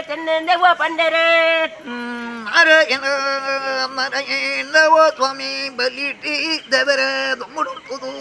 தென்னந்தவோ பண்டரே ಮರೆಯಲ್ಲವೋ ಸ್ವಾಮಿ ಬಲಿಟಿ ದೇವರ ಮುಡುವುದು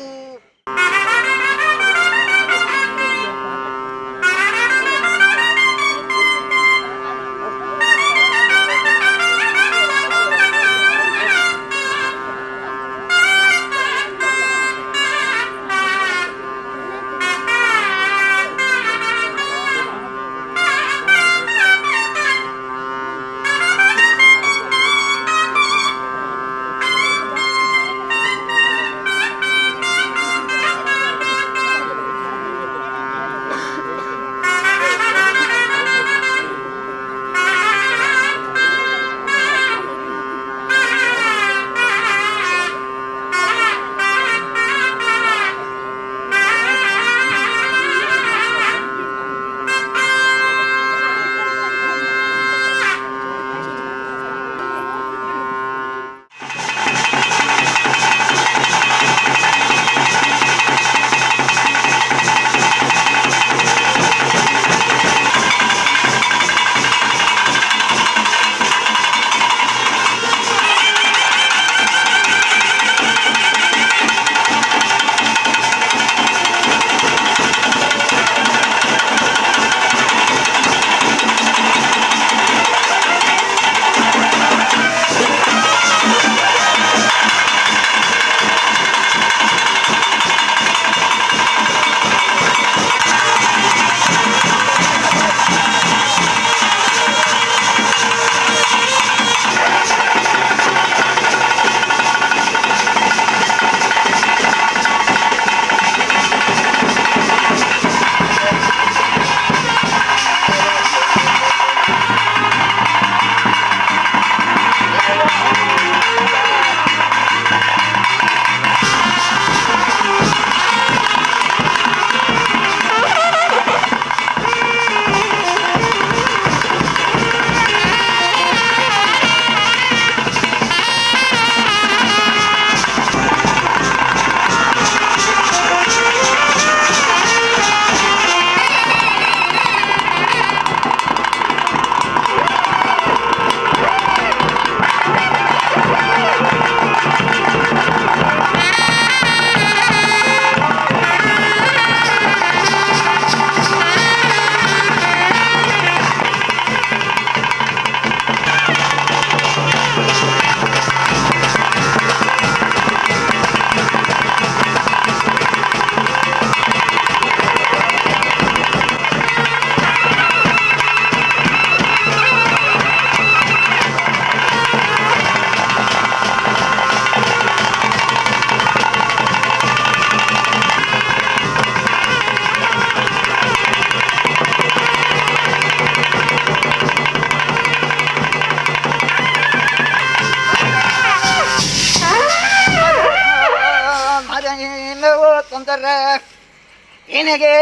ಇನಿಗೆ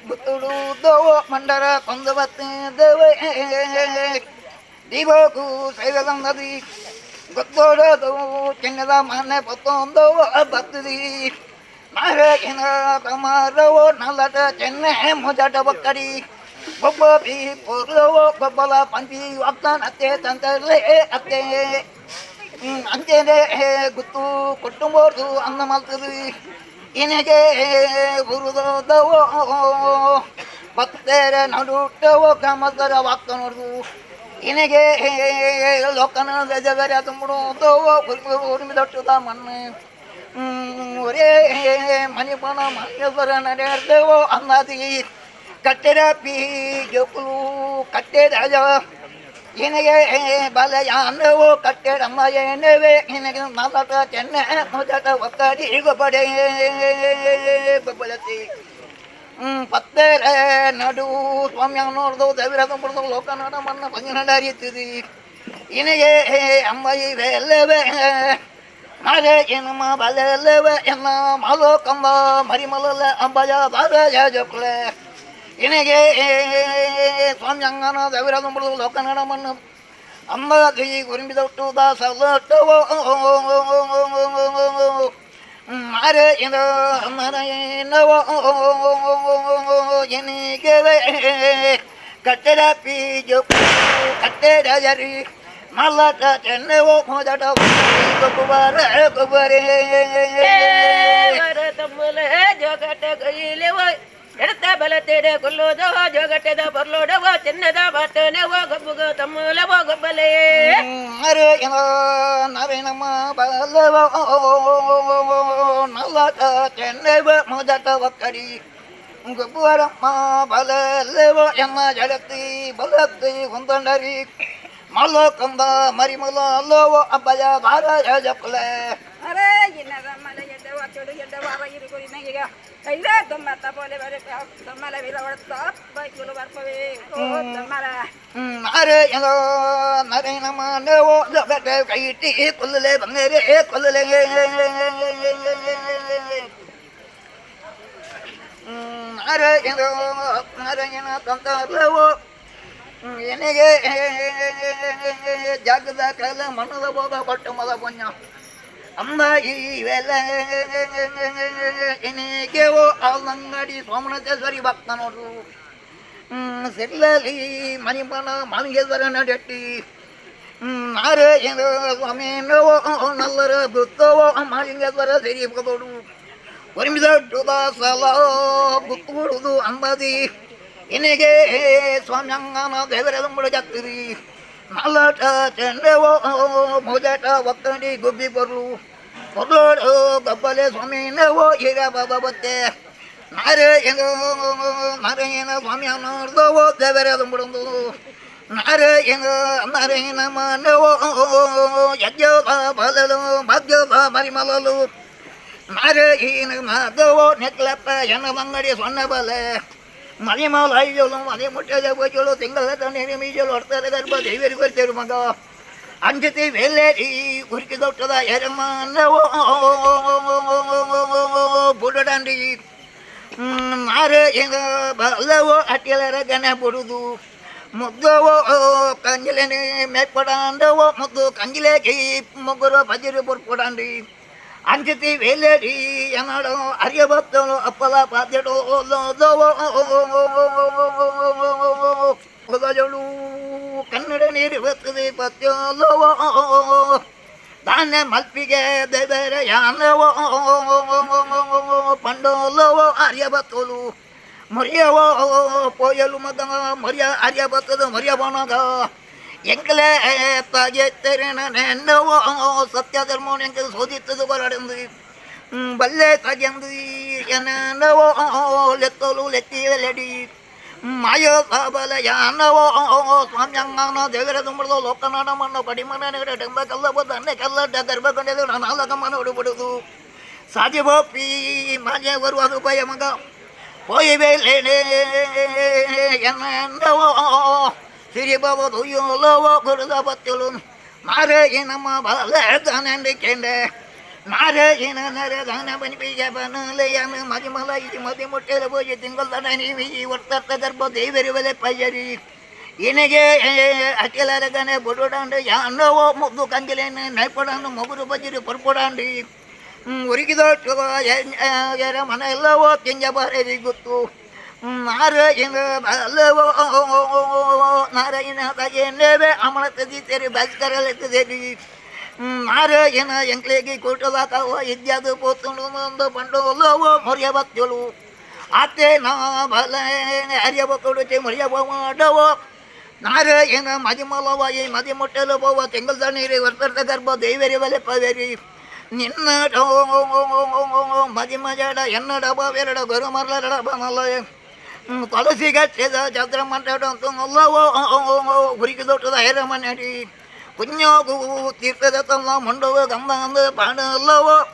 ಬುತ್ತುಡುದೋ ಮಂಡರ ಕೊಂದವತ್ತು ದೇವ ದಿವಗೂ ಸೈವದಂದದಿ ಗೊತ್ತೋಡದು ಚಿನ್ನದ ಮನೆ ಪತ್ತೊಂದು ಬತ್ತದಿ ನಾರಕಿನ ಕಮರವೋ ನಲ್ಲಟ ಚೆನ್ನೆ ಮುಜಟ ಬಕ್ಕಡಿ ಒಬ್ಬ ಬಿ ಪೊರ್ಲವೋ ಗೊಬ್ಬಲ ಪಂಚಿ ಅತ್ತನ ಅತ್ತೆ ತಂತರ್ಲೆ ಅತ್ತೆ ಅಂಜೇನೆ ಗುತ್ತು ಕೊಟ್ಟುಂಬೋರ್ದು ಅನ್ನ ಮಲ್ತದಿ ಇನಿಗೆ ಹುರಿದವೋ ಭಕ್ತರ ನಡುಟ್ಟವೋ ಗ್ರಾಮದರ ವಾಕ್ತ ನೋಡ್ದು ಇನಿಗೆ ಲೋಕನ ಜಗರ ತುಂಬಿಡುತ್ತವೋ ಉರ್ಮಿದಟ್ಟುದ ಮಣ್ಣು ಒರೇ ಮಣಿಪಣ ಮನೆಯವರ ನಡೆದವೋ ಅನ್ನದಿ ಕಟ್ಟೆರ ಪಿ ಜೋಕುಲು ಕಟ್ಟೆ ರಾಜ ಇನಿಗೆ ಬಲಯಾನವೋ ಕಟ್ಟೆರಮ್ಮ ಏನವೇ ಇನಿಗೆ ನಲಟ ಚೆನ್ನೆ ಮುಜಟ ಒತ್ತಡಿ ಗೊಬ್ಬಡೆ ಬಬ್ಬಲತಿ ಪತ್ತರ ನಡು ಸ್ವಾಮ್ಯ ನೋಡ್ದು ದವಿರದ ಬಿಡ್ದು ಲೋಕ ನಡ ಮಣ್ಣ ಪಂಜ ನಡರಿಯುತ್ತಿದಿ ಇನಿಗೆ ಅಮ್ಮ ಇವೆಲ್ಲವೇ ನಾರೇ ಏನಮ್ಮ ಬಲೆಲ್ಲವೇ ಎನ್ನ ಮಾಲೋ ಕಂಬ ಮರಿಮಲಲ್ಲ ಅಂಬಜ ಬಾರ ಜೋಕ್ಲೆ ಇನಿಗೆ ಸ್ವಾಮ್ಯಂಗನ ದವಿರದ ಬಿಡ್ದು ಲೋಕ ನಡ ಮಣ್ಣು ಅಮ್ಮ ದಿ ಗುರುಂಬಿದೊಟ್ಟು ದಾಸಲಟ್ಟವೋ ಮಾರೆ ಇದು ಮರೆಯನವೋ ಎನಿಗೆ ಕಟ್ಟೆದ ಪೀಜು ಕಟ್ಟೆದ ಜರಿ ಮಲ್ಲಟ ಚೆನ್ನವೋ ಮೊದಟ ಗೊಬ್ಬರ ಗೊಬ್ಬರೇ ತಮ್ಮಲೆ ಜೋಗಟ ಗೈಲೆವ ಎಡತ ಬಲತೆಡೆ ಕೊಲ್ಲೋದ ಜೋಗಟದ ಬರ್ಲೋಡವ ಚಿನ್ನದ ಬಾಟನೆವ ಗಬ್ಬುಗ ತಮ್ಮಲವ ಗೊಬ್ಬಲೆ ಅರೆ ನರೇನಮ್ಮ ಬಲವ ಮಲ್ಲಟ ಚೆನ್ನವ ಮೊದಟ ಒಕ್ಕಡಿ ಗೊಬ್ಬರಮ್ಮ ಬಲವ ಎಮ್ಮ ಜಗತ್ತಿ ಬಲತ್ತಿ ಹೊಂದರಿ ಮಲ್ಲ ಕಂದ ಮರಿಮಲ ಅಲ್ಲವೋ ಅಬ್ಬಯ ಬಾರ ಜಪಲೆ ಅರೆ ಇನ್ನದ ಮಲೆ ಎಡ್ಡವ ಚೋಡು ಎಡ್ಡವಾರ ಇರುಗುರಿ ನಂಗೀಗ ಕೈದ ದಮ್ಮತ್ತ പോലെ വരെ ದಮ್ಮಲ ವಿರವಡ್ತ ಬೈಕುಲು ಬರ್ಪವೆ ಓ ದಮ್ಮಲ ಅರೆ ನರೇನಮ್ಮ ನೇವೋ ಜಗತ್ತೆ ಕೈಟಿ ಕೊಲ್ಲಲೆ ಬಂಗರೆ ಕೊಲ್ಲಲೆ ಅರೆ ನರೇನ ತಂತಲವೋ ಎನಗೆ ಜಾಗದ ಕಾಲ ಮನದ ಬೋಗ ಕೊಟ್ಟು ಮದ ಪುಣ್ಯ ಅಮ್ಮ ಇವೆಲ್ಲ ಎನಗೆವೋ ಅಲ್ಲಂಗಡಿ ಸೋಮನಾಥೇಶ್ವರಿ ಭಕ್ತ ನೋಡು ಸೆಲ್ಲಲಿ ಮಣಿಪನ ಮಾಲಿಂಗೇಶ್ವರ ನಡಟ್ಟಿ ಆರೆ ಸ್ವಾಮಿನವೋ ನಲ್ಲರ ಬುತ್ತವೋ ಮಾಲಿಂಗೇಶ್ವರ ಸೇರಿ ಬದೋಡು ಒರಿಮಿದಟ್ಟುದ ಸಲ ಬುತ್ತುಡುದು ಅಂಬದಿ ಎನಗೆ ಸ್ವಾಮ್ಯಂಗನ ದೇವರದಂಬುಡ ಜಾತ್ರಿ ನಲ್ಲಟ ಚೆಂಡವೋ ಮೊದಟ ಒಕ್ಕಡಿ ಗುಬ್ಬಿ ಬರು ಕೊರ್ಲೋಡು ಗಬ್ಬಲೆ ಸ್ವಾಮಿನವೋ ಈಗ ಬಾಬಾ ಬತ್ತೆ ನಾರಾಯಣ ಸ್ವಾಮಿಯ ನೋಡ್ದವೋ ದೇವರದಂಬುಡಂದು ನಾರಾಯಣ ಮಾನವೋ ಯಜ್ಞದ ಬಲಲು ಮದ್ಯದ ಮರಿಮಲಲು ನಾರಾಯಣ ಮಾಧವೋ ನೆಕ್ಲಪ್ಪ ಎನ್ನದಂಗಡಿ ಸೊನ್ನ ಬಲೆ ಮರಿಮಲ ಐಜಲು ಮನೆ ಮುಟ್ಟದ ಬೋಜಲು ತಿಂಗಳ ತಣ್ಣೀರು ಮೀಜಲು ಹೊಡ್ತಾರೆ ಗರ್ಭ ದೇವರಿ ಬರ್ತಾರೆ ಮಗ ಅಂಜತಿ ವೆಲ್ಲೇರಿ ಉರುಕಿದೊಟ್ಟದ ಎರಮನ್ನವೋ ಬುಡಡಂಡಿ ನಾರಾಯಣ ಬಲವೋ ಅಟ್ಟಿಲರ ಗಣ ಬುಡುದು ಮುದ್ದವೋ ಕಂಜಿಲೆನೆ ಮೇಪಡಾಂಡವೋ ಮುದ್ದು ಕಂಜಿಲೆಗೆ ಮುಗ್ಗುರು ಬಜಿರು ಬುರ್ಪಡಂಡಿ ಅಂಜತಿ ವೇಲೇರಿ ಎನ್ನಡೋ ಅರಿಯಬತ್ತಲು ಅಪ್ಪಲ ಪಾತ್ಯಡೋ ಜೋಳು ಕನ್ನಡ ನೀರು ಬರ್ತದೆ ಪತ್ಯೋಲವೋ ಧಾನ್ಯ ಮಲ್ಪಿಗೆ ದೇವರ ಯಾನವೋ ಪಂಡೋಲವೋ ಅರಿಯಬತ್ತಲು ಮೊರಿಯವೋ ಪೋಯಲು ಮದ ಮೊರಿಯ ಅರಿಯಬತ್ತದ ಮೊರಿಯ ಬಣಗ ಎಂಕಲೆ ತಾಗೆತ್ತರೇನ ನೆನ್ನವೋ ಸತ್ಯ ಧರ್ಮ ಎಂಕ ಸೋದಿತ್ತದು ಬರಡೆಂದು ಬಲ್ಲೆ ತಾಗೆಂದು ಎನ್ನವೋ ಲೆತ್ತಲು ಲೆತ್ತಿಯಲೆಡಿ ಮಾಯೋ ಸಾಬಲ ಯಾನವೋ ಸ್ವಾಮ್ಯಂಗನ ದೇವರ ತುಂಬುದು ಲೋಕನಾಡ ಮಣ್ಣು ಕಡಿಮನ ಡೆಂಬ ಕಲ್ಲ ಬದ ಅನ್ನೆ ಕಲ್ಲ ಗರ್ಭ ಕೊಂಡೆದು ನಾನು ಅಲ್ಲಗಮ್ಮನ ಹೊಡುಬಿಡುದು ಸಾಜಿಬೋಪಿ ಮಾಜೆ ಬರುವುದು ಭಯ ಮಗ ಹೋಯಿಬೇಲೇನೆ ಎನ್ನವೋ ಸಿರಿಬವದು ಯೋಲವೋ ಗುರುದ ಬತ್ತಲು ನಾರಾಯಣಮ್ಮ ಬಲದಾನಂಡಿ ಕೆಂಡೆ ನಾರಾಯಣ ನರದಾನ ಬನಿಪಿಗೆ ಬನಲೆಯನು ಮರಿಮಲ ಇದು ಮದಿ ಮುಟ್ಟೆಲ ಬೋಜಿ ತಿಂಗಳ ನೀವಿ ಒಟ್ಟತ್ತ ಗರ್ಭ ದೇವರಿ ಬಲೆ ಪಯ್ಯರಿ ಇನಿಗೆ ಅಖಿಲರಗನೆ ಬುಡುಡಂಡು ಯಾನವೋ ಮುದ್ದು ಕಂಗಿಲೇನು ನೈಪಡಂಡು ಮೊಗುರು ಬಜಿರು ಪರ್ಪುಡಂಡಿ ಉರುಗಿದೊಟ್ಟು ಎರ ಮನ ಎಲ್ಲವೋ ತಿಂಜ ಬಾರಿ ಗೊತ್ತು ನಾರಾಯಣ ಬಲ್ಲವೋ ನಾರಾಯಣ ತಗೇನೇವೆ ಅಮಲ ತದೀತೇರಿ ಭಾಸ್ಕರಲೆತ್ತದೇರಿ ನಾರಾಯಣ ಎಂಕ್ಲೆಗೆ ಕೊಟ್ಟದಾಕವ ಇದ್ಯಾದು ಪೋತುಂಡು ಪಂಡೋಲವೋ ಮೊರಿಯ ಬತ್ತಲು ಆತೆ ನಾ ಬಲ ಹರಿಯ ಬತ್ತೊಡುಚೆ ಮೊರಿಯ ಮಾಡವೋ ನಾರಾಯಣ ಮದಿಮಲವಾಯಿ ಮದಿ ಮುಟ್ಟಲು ಬೋವ ತೆಂಗಲ್ದ ನೀರಿ ವರ್ತರ್ತ ಗರ್ಭ ದೇವರಿ ಬಲೆ ಪವೇರಿ ನಿನ್ನ ಮದಿ ಮಜಡ ಎನ್ನಡ ಬಾವೆರಡ ಗರು ಮರ್ಲರಡ ಬನಲ್ಲ ತುಳಸಿ ಗಚ್ಚದ ಚಂದ್ರ ಮಂಟಂತು ಅಲ್ಲವೋ ಹುರಿಕಿದೊಟ್ಟದ ಹೇರ ಮನೆಡಿ ಪುಣ್ಯೋಗು ತೀರ್ಥದ ತಮ್ಮ ಮಂಡವ ಗಂಧ ಅಂದ ಪಾಡ ಅಲ್ಲವೋ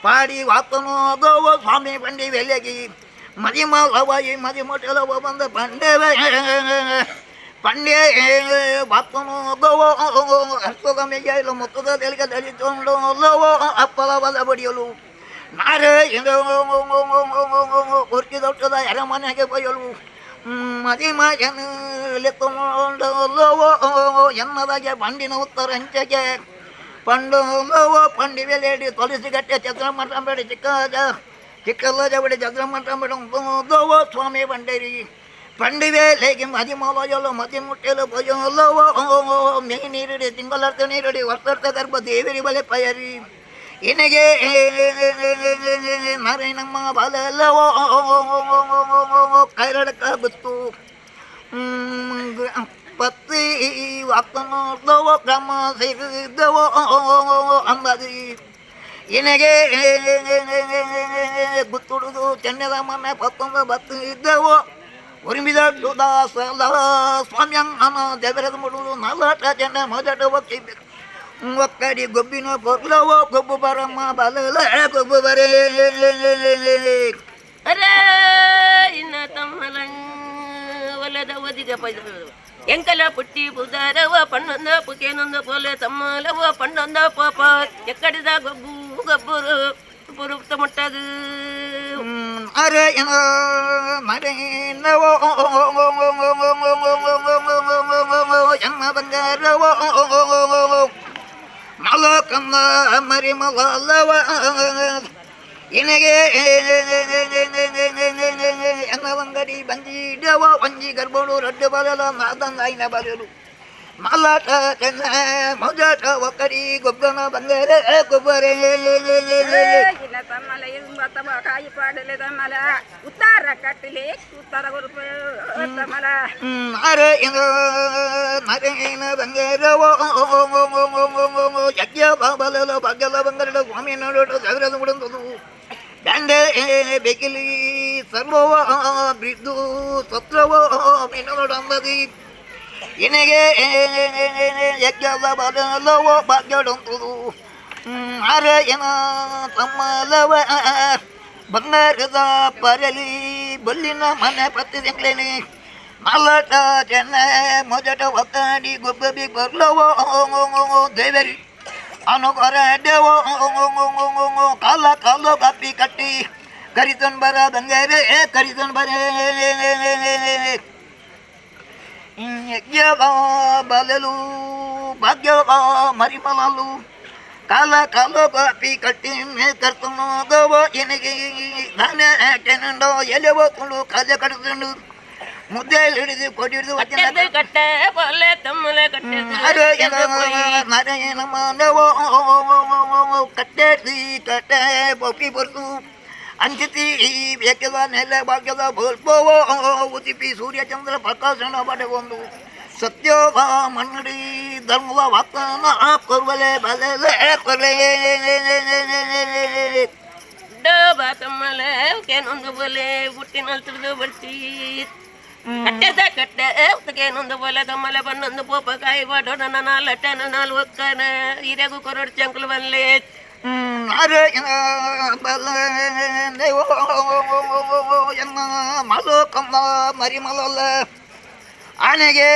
ಪಾಡಿ ವಾತನು ಅದವೋ ಸ್ವಾಮಿ ಪಂಡಿ ವೆಲೆಗಿ ಮದಿಮಲವಾಯಿ ಮದಿ ಮುಟ್ಟಲವ ಬಂದ ಪಂಡೇವೆ ಪಂಡ್ಯ ವಾತನು ಅದವೋ ಅರ್ಥಗಮೆಗೆ ಇಲ್ಲ ಮೊತ್ತದ ತೆಲಿಗೆ ಧರಿಸಿಕೊಂಡು ಅಲ್ಲವೋ ಅಪ್ಪಲವದ ಬಡಿಯಲು ನಾರಾಯಣ ಹುರ್ಕಿದೊಟ್ಟದ ಎರಮನೆಗೆ ಬಯಲು ಮದಿಮಗನು ಲೆತ್ತುಕೊಂಡಲ್ಲವೋ ಎನ್ನದಾಗೆ ಬಂಡಿನ ಉತ್ತರ ಅಂಚೆಗೆ ಪಂಡಲ್ಲವೋ ಪಂಡಿ ವೆಲೆಡಿ ತುಳಸಿಗಟ್ಟೆ ಚಂದ್ರಮಠಂಬೇಡಿ ಚಿಕ್ಕಲ್ಲ ಜವಡಿ ಚಂದ್ರಮಠಂಬೇಡವೋ ಸ್ವಾಮಿ ಬಂಡೇರಿ ಪಂಡಿವೇಲೆಗೆ ಮದಿಮಲಯಲು ಮದಿ ಮುಟ್ಟಲು ಭಯಲ್ಲವೋ ಮೇಗಿ ನೀರಡಿ ತಿಂಗಳರ್ಥ ನೀರಡಿ ವರ್ಷರ್ಥ ಗರ್ಭ ದೇವರಿ ಬಲೆ ಪಯರಿ ಎನಗೆ ನರೈ ನಮ್ಮ ಬಲಲ್ಲವೋ ಕೈರಡಕ ಬತ್ತು ಪತ್ತಿ ವಾಕ್ತನೋರ್ದವೋ ಕ್ರಮ ಸೇರಿದ್ದವೋ ಅಂಬದಿ ಎನಗೆ ಗುತ್ತುಡುದು ಚೆನ್ನದ ಮನೆ ಪತ್ತೊಂದು ಬತ್ತು ಇದ್ದವೋ ಉರಿಮಿದ ದಾಸ ಸ್ವಾಮ್ಯಂಗನ ದೇವರದ ಮುಡುದು ನಲಟ ಜನ ಮೊದಟ ಒಕ್ಕಿಬೇಕು ಒಕ್ಕಡಿ ಗೊಬ್ಬಿನ ಬೊರ್ಲವೋ ಗೊಬ್ಬು ಬರಮ್ಮ ಬಲಲ ಗೊಬ್ಬು ಬರೇ ಅರೇ ಇನ್ನ ತಮ್ಮಲ ಒಲದ ಒದಿಗ ಎಂಕಲ ಪುಟ್ಟಿ ಪುದಾರವ ಪಣ್ಣೊಂದ ಪುಕೇನೊಂದ ಪೋಲೆ ತಮ್ಮಲವ ಪಣ್ಣೊಂದ ಪಾಪ ಎಕ್ಕಡಿದ ಗೊಬ್ಬು ಗೊಬ್ಬರು ಪುರುಪ್ತ ಮುಟ್ಟದು ಅರೆ ಏನೋ ಮರೇನವೋ ಎನ್ನ ಬಂಗಾರವೋ ಮಲಕಮ್ಮ ಮರಿ ಮಲಲ್ಲವ ಎನಗೆ ಎನ್ನ ಬಂಗಡಿ ಬಂದಿಡವ ಒಂಜಿ ಗರ್ಭಳು ರಡ್ಡು ಬರಲು ನಾದಂಗಾಯಿನ ಬರಲು ಮಲಾಟ ಚೆನ್ನ ಮೊದಟ ಒಕ್ಕಡಿ ಗೊಬ್ಬನ ಬಂದರೆ ಗೊಬ್ಬರೇ ಇನ್ನ ತಮ್ಮಲ ಇಂಬತ್ತಮ ಕಾಯಿ ಪಾಡಲೆ ತಮ್ಮಲ ಉತ್ತಾರ ಕಟ್ಟಲಿ ಉತ್ತಾರ ಗುರುಪ ತಮ್ಮಲ ಅರೆ ಮರೇನ ಬಂಗಾರವೋ ಯಜ್ಞ ಬಾಬಲಲು ಬಗ್ಗಲ ಬಂಗರಡ ಸ್ವಾಮಿ ನೋಡೋಟ ಸಾವಿರದ ಮುಡಂದದು ದಂಡೆ ಬೇಕಿಲಿ ಸರ್ವವ ಬಿದ್ದು ಸತ್ರವೋ ಮೀನೋಡಂಬದಿ ಎನಗೆ ಯಜ್ಞದ ಬದಲವೋ ಭಾಗ್ಯಡಂತದು ಅರೆ ಏನ ತಮ್ಮಲವ ಬಂಗಾರದ ಪರಲಿ ಬಲ್ಲಿನ ಮನೆ ಪತ್ತಿ ತಿಂಗಳೇನಿ ಮಲಟ ಚೆನ್ನ ಮೊದಟ ಒತ್ತಾಡಿ ಗೊಬ್ಬಿ ಬರ್ಲವೋ ದೇವರಿ ಅನುಕರ ದೇವೋ ಕಾಲ ಕಾಲ ಕಾಪಿ ಕಟ್ಟಿ ಕರಿತನ್ ಬರ ಬಂಗಾರೆ ಕರಿತನ್ ಬರೇ ಯಜ್ಞ ಬಲಲು ಭಾಗ್ಯ ಮರಿಮಲಲು ಕಾಲ ಕಾಲ ಕಾಪಿ ಕಟ್ಟಿ ಕರ್ತನೋದವ ಎನಗೆ ನಾನೇ ಕೆನಂಡೋ ಎಲೆವೋ ತುಳು ಕಾಲ ಕಡ್ಕೊಂಡು ಮುದ್ದೆ ಹಿಡಿದು ಕೊಡಿದು ಕಟ್ಟೆ ಪೊಲೆ ತಮ್ಮಲೆ ಕಟ್ಟೆ ನಾರಾಯಣ ಮಾನವೋ ಕಟ್ಟೆ ಕಟ್ಟೆ ಬೊಪ್ಪಿ ಬರ್ತು ಅಂಚಿತಿ ಬೇಕದ ನೆಲೆ ಭಾಗ್ಯದ ಬೋಲ್ಪವೋ ಉದಿಪಿ ಸೂರ್ಯಚಂದ್ರ ಪ್ರಕಾಶನ ಪಡೆಗೊಂದು ಸತ್ಯೋಭ ಮನ್ನಡಿ ಧರ್ಮದ ವಾಕ್ತನ ಕೊರ್ವಲೆ ಬಲೆ ಕೊಲೆ ಡೋಬ ತಮ್ಮಲೆ ಕೇನೊಂದು ಬೊಲೆ ಹುಟ್ಟಿನಲ್ಲಿ ತಿಳಿದು ಬರ್ತಿ ಕಟ್ಟೆದ ಕಟ್ಟೆ ಕೇನೊಂದು ಬೊಲೆ ತಮ್ಮಲೆ ಬನ್ನೊಂದು ಪೋಪ ಕಾಯಿ ಬಾಡೋಣ ನಾಲಟ್ಟನ ನಾಲ್ ಒಕ್ಕನ ಹಿರಿಯಗು ಕೊರಡು ಚಂಕಲು ಬಲ್ಲೆ ನಾರಾಯಣ ಬಲ ಎನ್ನ ಮಲಕಮ್ಮ ಮರಿಮಲಲ್ಲ ಆನೆಗೆ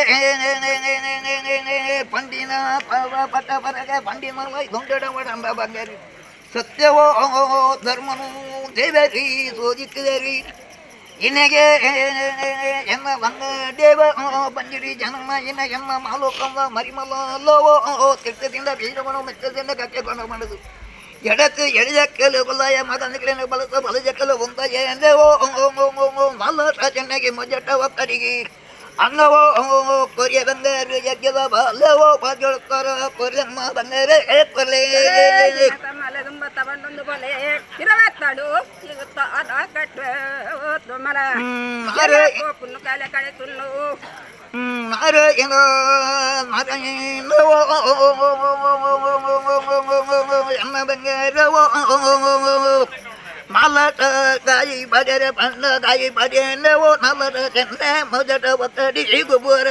ಪಂಡಿನ ಪಟ್ಟ ಬರಗೆ ಪಂಡಿನ ದೊಂಡೆಡ ಒಡಂಬ ಬಂಗಾರಿ ಸತ್ಯವೋ ಧರ್ಮನು ದೇವರಿ ಸೋದಿತ್ತಿದರಿ ಇನಗೆ ಎನ್ನ ಬಂಗ ದೇವ ಬಂದಿರಿ ಜನಮ ಇನ್ನ ಎನ್ನ ಮಾಲೋಕಂದ ಮರಿಮಲಲ್ಲವೋ ತೀರ್ಥದಿಂದ ಬೀಜವನ್ನು ಮೆಚ್ಚದಿಂದ ಕಕ್ಕೆಕೊಂಡು ಮಾಡುದು ಎಡಕ್ಕೆ ಎಳೆಯಕ್ಕಲು ಬಲಾಯ ಮಗನಿಗೆ ಬಲಸ ಬಲಜಕ್ಕಲು ಒಂದ ಎಂದೇವೋ ಮಲ್ಲ ಚೆನ್ನಗೆ ಮೊಜಟ ಒಕ್ಕರಿಗೆ ಅನ್ನವೋ ಕೊರಿಯ ಬಂಗಾರ ಯಜ್ಞದ ಬಲ್ಲವೋ ಬಾಜೊಳ್ಕರ ಕೊರಿಯಮ್ಮ ಬಂಗಾರೆ ಕೊಲೆ ತಮ್ಮಲ ತುಂಬತ್ತ ಬಂದೊಂದು ಬಲೆ ಇರವತ್ತಾಡು ಇರುತ್ತ ಅದ ಕಟ್ಟ ತಮ್ಮಲ ಪುನ್ನು ಕಾಲೆ ಕಡೆ ತುಲ್ಲು ನಾರಾಯಣ ನಾರಾಯಣವೋ ಎನ್ನ ಬಂಗಾರವೋ ಮಲಟ ಕಾಯಿ ಬಜರೆ ಬಣ್ಣ ಕಾಯಿ ಬಜೆನವೋ ನಲಟ ಚೆನ್ನ ಮೊದಟ ಒತ್ತಡಿ ಗೊಬ್ಬರ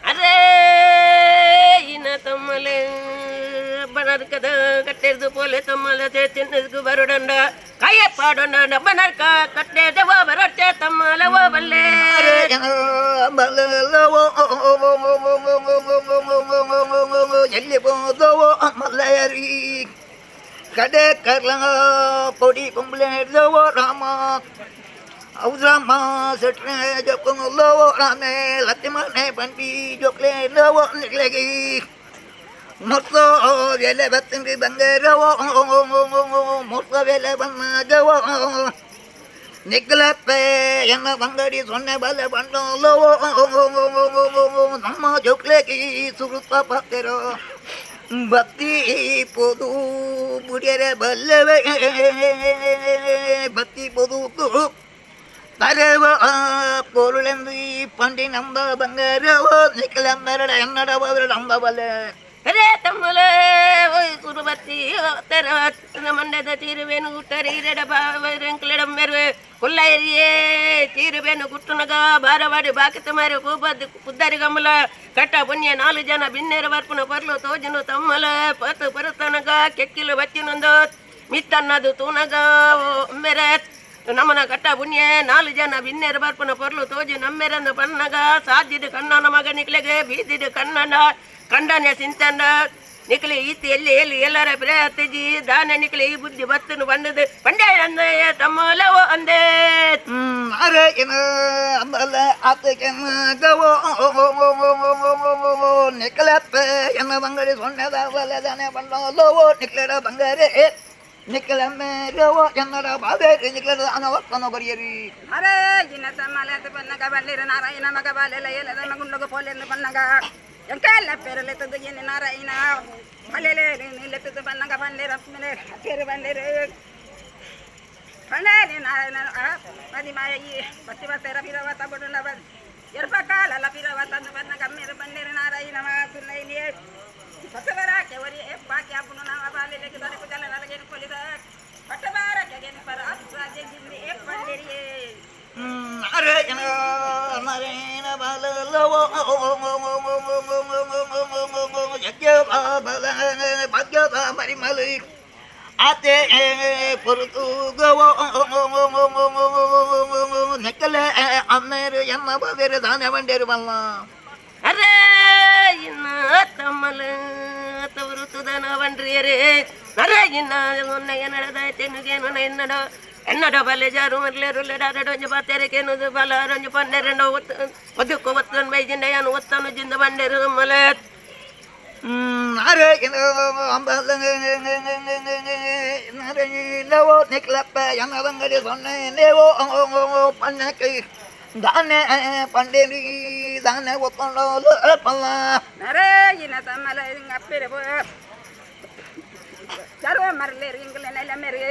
ಅರೇ ಇನ್ನ ತಮ್ಮಲೆ ಬನರ್ಕದ ಕಟ್ಟೆದು ಪೋಲೆ ತಮ್ಮಲೆ ತಿನ್ನದು ಬರುಡಂಡ ಕಾಯ ಪಾಡೊಂಡ ಬನರ್ಕ ಕಟ್ಟೆದವ ಬರಟ್ಟೆ ತಮ್ಮಲವ ಬಲ್ಲೆ ಬಲ್ಲವೋ ಎಲ್ಲಿ ಹೋದವೋ ಮಲ್ಲಯರಿ ಕಡೆ ಕರ್ಲ ಪೊಡಿ ಕುಂಬಳೆ ಹಿಡ್ದವೋ ರಾಮ ಔದ್ರಾಮ ಸೆಟ್ರೆ ಜೊಕ್ಕಲ್ಲವೋ ರಾಮೆ ಲತ್ತಿ ಮನೆ ಬಂಡಿ ಜೊಕ್ಲೆ ಹಿಡ್ದವೋ ನಿಗ್ಲೆಗಿ ಮೊತ್ತ ವೇಲೆ ಬತ್ತಂಗಿ ಬಂಗಾರವೋ ಮೊತ್ತ ವೇಲೆ ಬಂದವೋ ನಿಗ್ಲಪ್ಪೆ ಎನ್ನ ಬಂಗಡಿ ಸೊನ್ನೆ ಬಲೆ ಬಂಡಲವೋ ನಮ್ಮ ಜೋಕ್ಲೇಕಿ ಸುರುತ್ತ ಪತ್ತಿರೋ ಭಕ್ತಿ ಪೋದು ಬುಡಿಯರೆ ಬಲ್ಲವೆ ಭಕ್ತಿ ಪೋದು ತರವ ಪೊರುಳೆಂದು ಈ ಪಂಡಿ ನಂಬ ಬಂಗಾರವೋ ನಿಖಲೆಂಬೆರಡ ಎನ್ನಡ ಬರಡು ಅಂಬ ಬಲ್ಲೆ ಅರೇ ತಮ್ಮಲ ಕುರುಬತ್ತಿ ತೆರ ಮಂಡ್ಯದ ತೀರುವೇನು ಗುಟ್ಟರೆ ಇರಡ ಬಾವೆಂಕ್ಲೆಡ ಮೆರುವೆ ಕುಲ್ಲ ಎರಿಯೇ ತೀರುವೇನು ಗುಟ್ಟುನಗ ಬಾರವಾಡಿ ಬಾಕಿತ ಮಾರಿ ಕೂಬದ್ದು ಕುದ್ದರಿ ಗಮಲ ಕಟ್ಟ ಪುಣ್ಯ 4 ಜನ ಬಿನ್ನೇರ ಬರ್ಪುನ ಬರ್ಲು ತೋಜನು ತಮ್ಮಲ ಪತ್ತು ಪರುತನಗ ಕೆಕ್ಕಿಲು ಬಚ್ಚಿನೊಂದು ಮಿತ್ತನ್ನದು ತೂನಗ ಮೆರೆ ನಮ್ಮನ ಕಟ್ಟ ಪುಣ್ಯ 4 ಜನ ಬಿನ್ನೇರ ಬರ್ಪುನ ಪರ್ಲು ತೋಜು ನಮ್ಮೆರಂದು ಪನ್ನಗ ಸಾಧ್ಯದ ಕಣ್ಣನ ಮಗ ನಿಕ್ಲೆಗೆ ಬೀದಿದ ಕಣ್ಣನ ಕಂಡನೆ ಸಿಂತಂಡ ನಿಕ್ಲಿ ಈತಿ ಎಲ್ಲಿ ಎಲ್ಲರ ಪ್ರಯತ್ನಿಸಿ ದಾನ ನಿಕ್ಲಿ ಈ ಬುದ್ಧಿ ಬತ್ತನು ಬಂದದು ಪಂಡ್ಯ ಅಂದೆ ತಮ್ಮಲವೋ ಅಂದೆ ಅರೆ ಏನ ಅಂಬಲ ಆತಕ್ಕೆ ಗವೋ ನಿಕ್ಲಪ್ಪ ಎನ್ನ ಬಂಗಡಿ ಸೊನ್ನೆದ ಬಲದನೆ ಬಂಡಲವೋ ನಿಕ್ಲೆಡ ಬಂಗಾರೆ ನಿಕ್ಲೆಮ್ಮೆರವೋ ಎನ್ನಡ ಬಾಬೇರಿ ನಿಕ್ಲೆಡ ಅನವರ್ತನ ಬರಿಯರಿ ಅರೆ ಇನ್ನ ತಮ್ಮಲೆ ಪನ್ನಗ ಬಲ್ಲಿರ ನಾರಾಯಣ ಮಗ ಬಾಲೆಲ್ಲ ಎಲ್ಲದ ಮಗುಂಡಗ ಪೋಲೆಲ್ಲ ಪನ್ನಗ ಎಂಕೆಲ್ಲ ಪೇರಲೆತ್ತದು ಏನು ನಾರಾಯಣ ಮಲೆಲೆ ನಿಲ್ಲೆತ್ತದು ಬನ್ನಗ ಬಂದಿರ ಪೇರು ಬಂದಿರ ಕಣ್ಣೇ ನಾರಾಯಣ ಮದಿಮಾಯಿ ಬತ್ತಿ ಬತ್ತೇರ ಪಿರವತ ಬಡುನ ಎರ್ಪ ಕಾಲಲ್ಲ ಪಿರವತ ಬನ್ನಗ ಮೇರು ಬಂದಿರ ನಾರಾಯಣ ಸುನ್ನೈಲಿ ಬಸವರಾಕೆ ಒರಿ ಬಾಕಿ ಹಾಪುನು ನಾವು ಬಾಲೆಲೆಗೆ ಬರಕು ಜಲ ನನಗೇನು ಕೊಲಿದ ಪಟ್ಟಬಾರಕ್ಕೆ ಪರ ರಾಜ್ಯ ಜಿಂದಿ ಬಂದಿರಿಯೇ ಅರೆ ಏನ ನರೇನ ಬಾಲಲವೋ ಭಾಗ್ಯದ ಮರಿಮಲಿ ಆತೆ ಪೊರುತು ಗವೋ ನೆಕ್ಕಲೆ ಅಮ್ಮೇರು ಎನ್ನ ಬಾಬೇರು ದಾನೆ ಬಂಡೇರು ಬಲ್ಲ ಅರೇ ಇನ್ನ ತಮ್ಮಲ ತವರು ತುದನ ಬಂಡ್ರಿಯರೇ ಅರೇ ಇನ್ನ ಒನ್ನೆಯ ನಡೆದಾಯ್ತೇನುಗೇನು ಎನ್ನಡ ಎನ್ನಡ ಬಲ್ಲೆ ಜಾರು ಮರ್ಲೆರುಲ್ಲೆಡಾಡೊಂಜು ಬಾತೆರೆಕೇನು ಬಲ ರೊಂಜು ಪನ್ನೆರಡು ಒದಕ್ಕು ಒತ್ತನು ಬೈಜಿಂಡೆಯನು ಒತ್ತನು ಜಿಂದ ಬಂಡೆರು ಮಲೆ ಅರೆ ಅಂಬಲ ನರೇಲವೋ ನಿಕ್ಲಪ್ಪ ಎನ್ನ ಬಂಗಡಿ ಸೊನ್ನೆವೋ ಪನ್ನಕ್ಕೆ ದಾನೆ ಪಂಡೇರಿ ದಾನೆ ಒತ್ತೊಂಡೋಲು ಪಲ್ಲ ಅರೆ ಇನ್ನ ತಮ್ಮಲ ಅಪ್ಪಿರ ಸರ್ವ ಮರಲೇರಿ ಇಂಗ್ಲೆಲ್ಲ ಮೇರೆ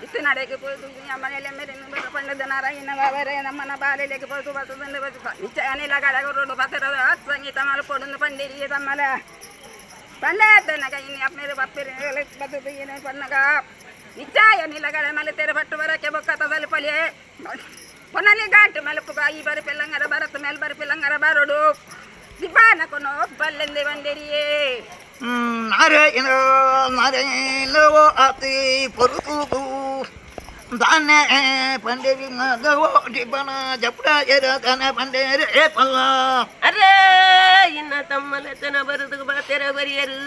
ಇತ್ತು ನಡೆಗೆ ಹೋದು ಮನೆಯಲ್ಲ ಮೇರೆ ಪಂಡದ ನಾರಾಯಣ ಬಾಬರೇ ನಮ್ಮನ ಬಾಲೆಲೆಗೆ ಹೋದು ಬರ್ತದಂದು ನಿಚ್ಚ ಅನಿಲ ಗಡಗರೋಡು ಬತ್ತರ ಸಂಗೀತ ಮಲ್ಕೊಡು ಪಂಡೇರಿ ತಮ್ಮಲ ಪಂಡದನಗ ಇನ್ನು ಅಪ್ಪನೇರು ಬಪ್ಪಿರಿ ಬರ್ತದ ಏನು ಪನ್ನಗ ನಿಚ್ಚ ಅನಿಲ ಗಡ ಮಲೆ ತೆರೆ ಬಟ್ಟು ಬರಕ್ಕೆ ಬೊಕ್ಕತದಲ್ಲಿ ಪಲ್ಯ ಪೊನ್ನಲಿ ಗಾಂಟು ಮಲಪುಗ ಈ ಬರಿ ಪಿಲ್ಲಂಗರ ಬರತ್ತ ಮೇಲೆ ಬರಿ ಪಿಲ್ಲಂಗರ ಬರೋಡು ದಿಬ್ಬಾನಕೊನು ಬಲ್ಲೆಂದೆ ಬಂದಿರಿಯೇ ಅರೆ ಏನ ನರೇಲವೋ ಆತಿ ಪೊರುತು ದಾನೆ ಪಂಡೇರಿ ಗವೋ ಡಿಬ್ಬನ ಜಪಡ ಎರ ದಾನೆ ಪಂಡೇರಿ ಪಲ್ಲ ಅರೇ ಇನ್ನ ತಮ್ಮಲೆತನ ಬರುದು ಬಾತೆರ ಬರಿಯರು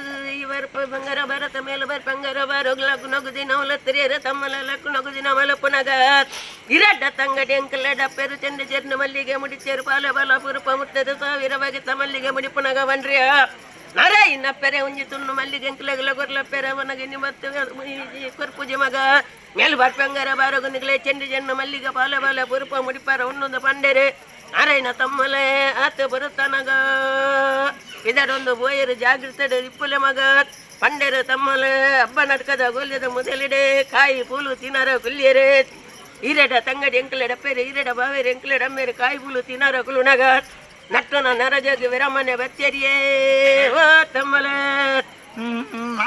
ಇವರು ಬಂಗಾರ ಬರತ ಮೇಲೆ ಬರ್ ಬಂಗಾರ ಬರೋಗ್ಲಕು ನಗುದಿ ನವಲತ್ತರಿಯರ ತಮ್ಮಲ ಲಕ್ಕು ನಗುದಿ ನವಲಪ್ಪುನಗ ಇರಡ್ಡ ತಂಗಡಿ ಅಂಕಲ ಡಪ್ಪೆರು ಚೆಂಡ ಚೆರ್ನ ಮಲ್ಲಿಗೆ ಮುಡಿಚೇರು ಪಾಲ ಬಲ ಪುರುಪ ಮುಟ್ಟದ ಸಾವಿರ ಬಗೆತ ಮಲ್ಲಿಗೆ ಮುಡಿಪುನಗ ಬನ್ರಿಯ ನರೇ ಇನ್ನಪ್ಪೆರೆ ಉಂಜಿ ತುಣ್ಣು ಮಲ್ಲಿಗೆ ಅಂಕಲಗಲ ಗೊರ್ಲಪ್ಪೆರೆ ಮನಗೆ ನಿಮ್ಮತ್ತು ಕೊರ್ಪುಜಿ ಮಗ ಮೇಲ್ ಬರ್ಪಂಗಾರ ಬಾರೋಗು ನಿಗ್ಲೆ ಚೆಂಡು ಚೆನ್ನ ಮಲ್ಲಿಗೆ ಪಾಲ ಬಾಲ ಪುರುಪ ಮುಡಿಪಾರ ಒಂದೊಂದು ಪಂಡೆರೆ ನಾರಾಯಣ ತಮ್ಮಲೆ ಆತ ಬರುತ್ತಾನಗ ಇದರೊಂದು ಬೋಯರು ಜಾಗೃತಡೆ ಇಪ್ಪುಲೆ ಮಗ ಪಂಡೆರು ತಮ್ಮಲೆ ಹಬ್ಬ ನಡ್ಕದ ಗೊಲ್ಯದ ಮೊದಲಿಡೆ ಕಾಯಿ ಪೂಲು ತಿನ್ನರ ಕುಲ್ಲಿಯರೆ ಈರೆಡ ತಂಗಡಿ ಎಂಕಲೆ ಡಪ್ಪೆರೆ ಈರೆಡ ಬಾವೇರೆ ಎಂಕಲೆ ಡಮ್ಮೆರೆ ಕಾಯಿ ಪೂಲು ತಿನ್ನರ ಕುಲುನಗ ನಟ್ಟನ ನರಜಗ ವಿರಮನೆ ಬಚ್ಚರಿಯೇ ಓ ತಮ್ಮಲೆ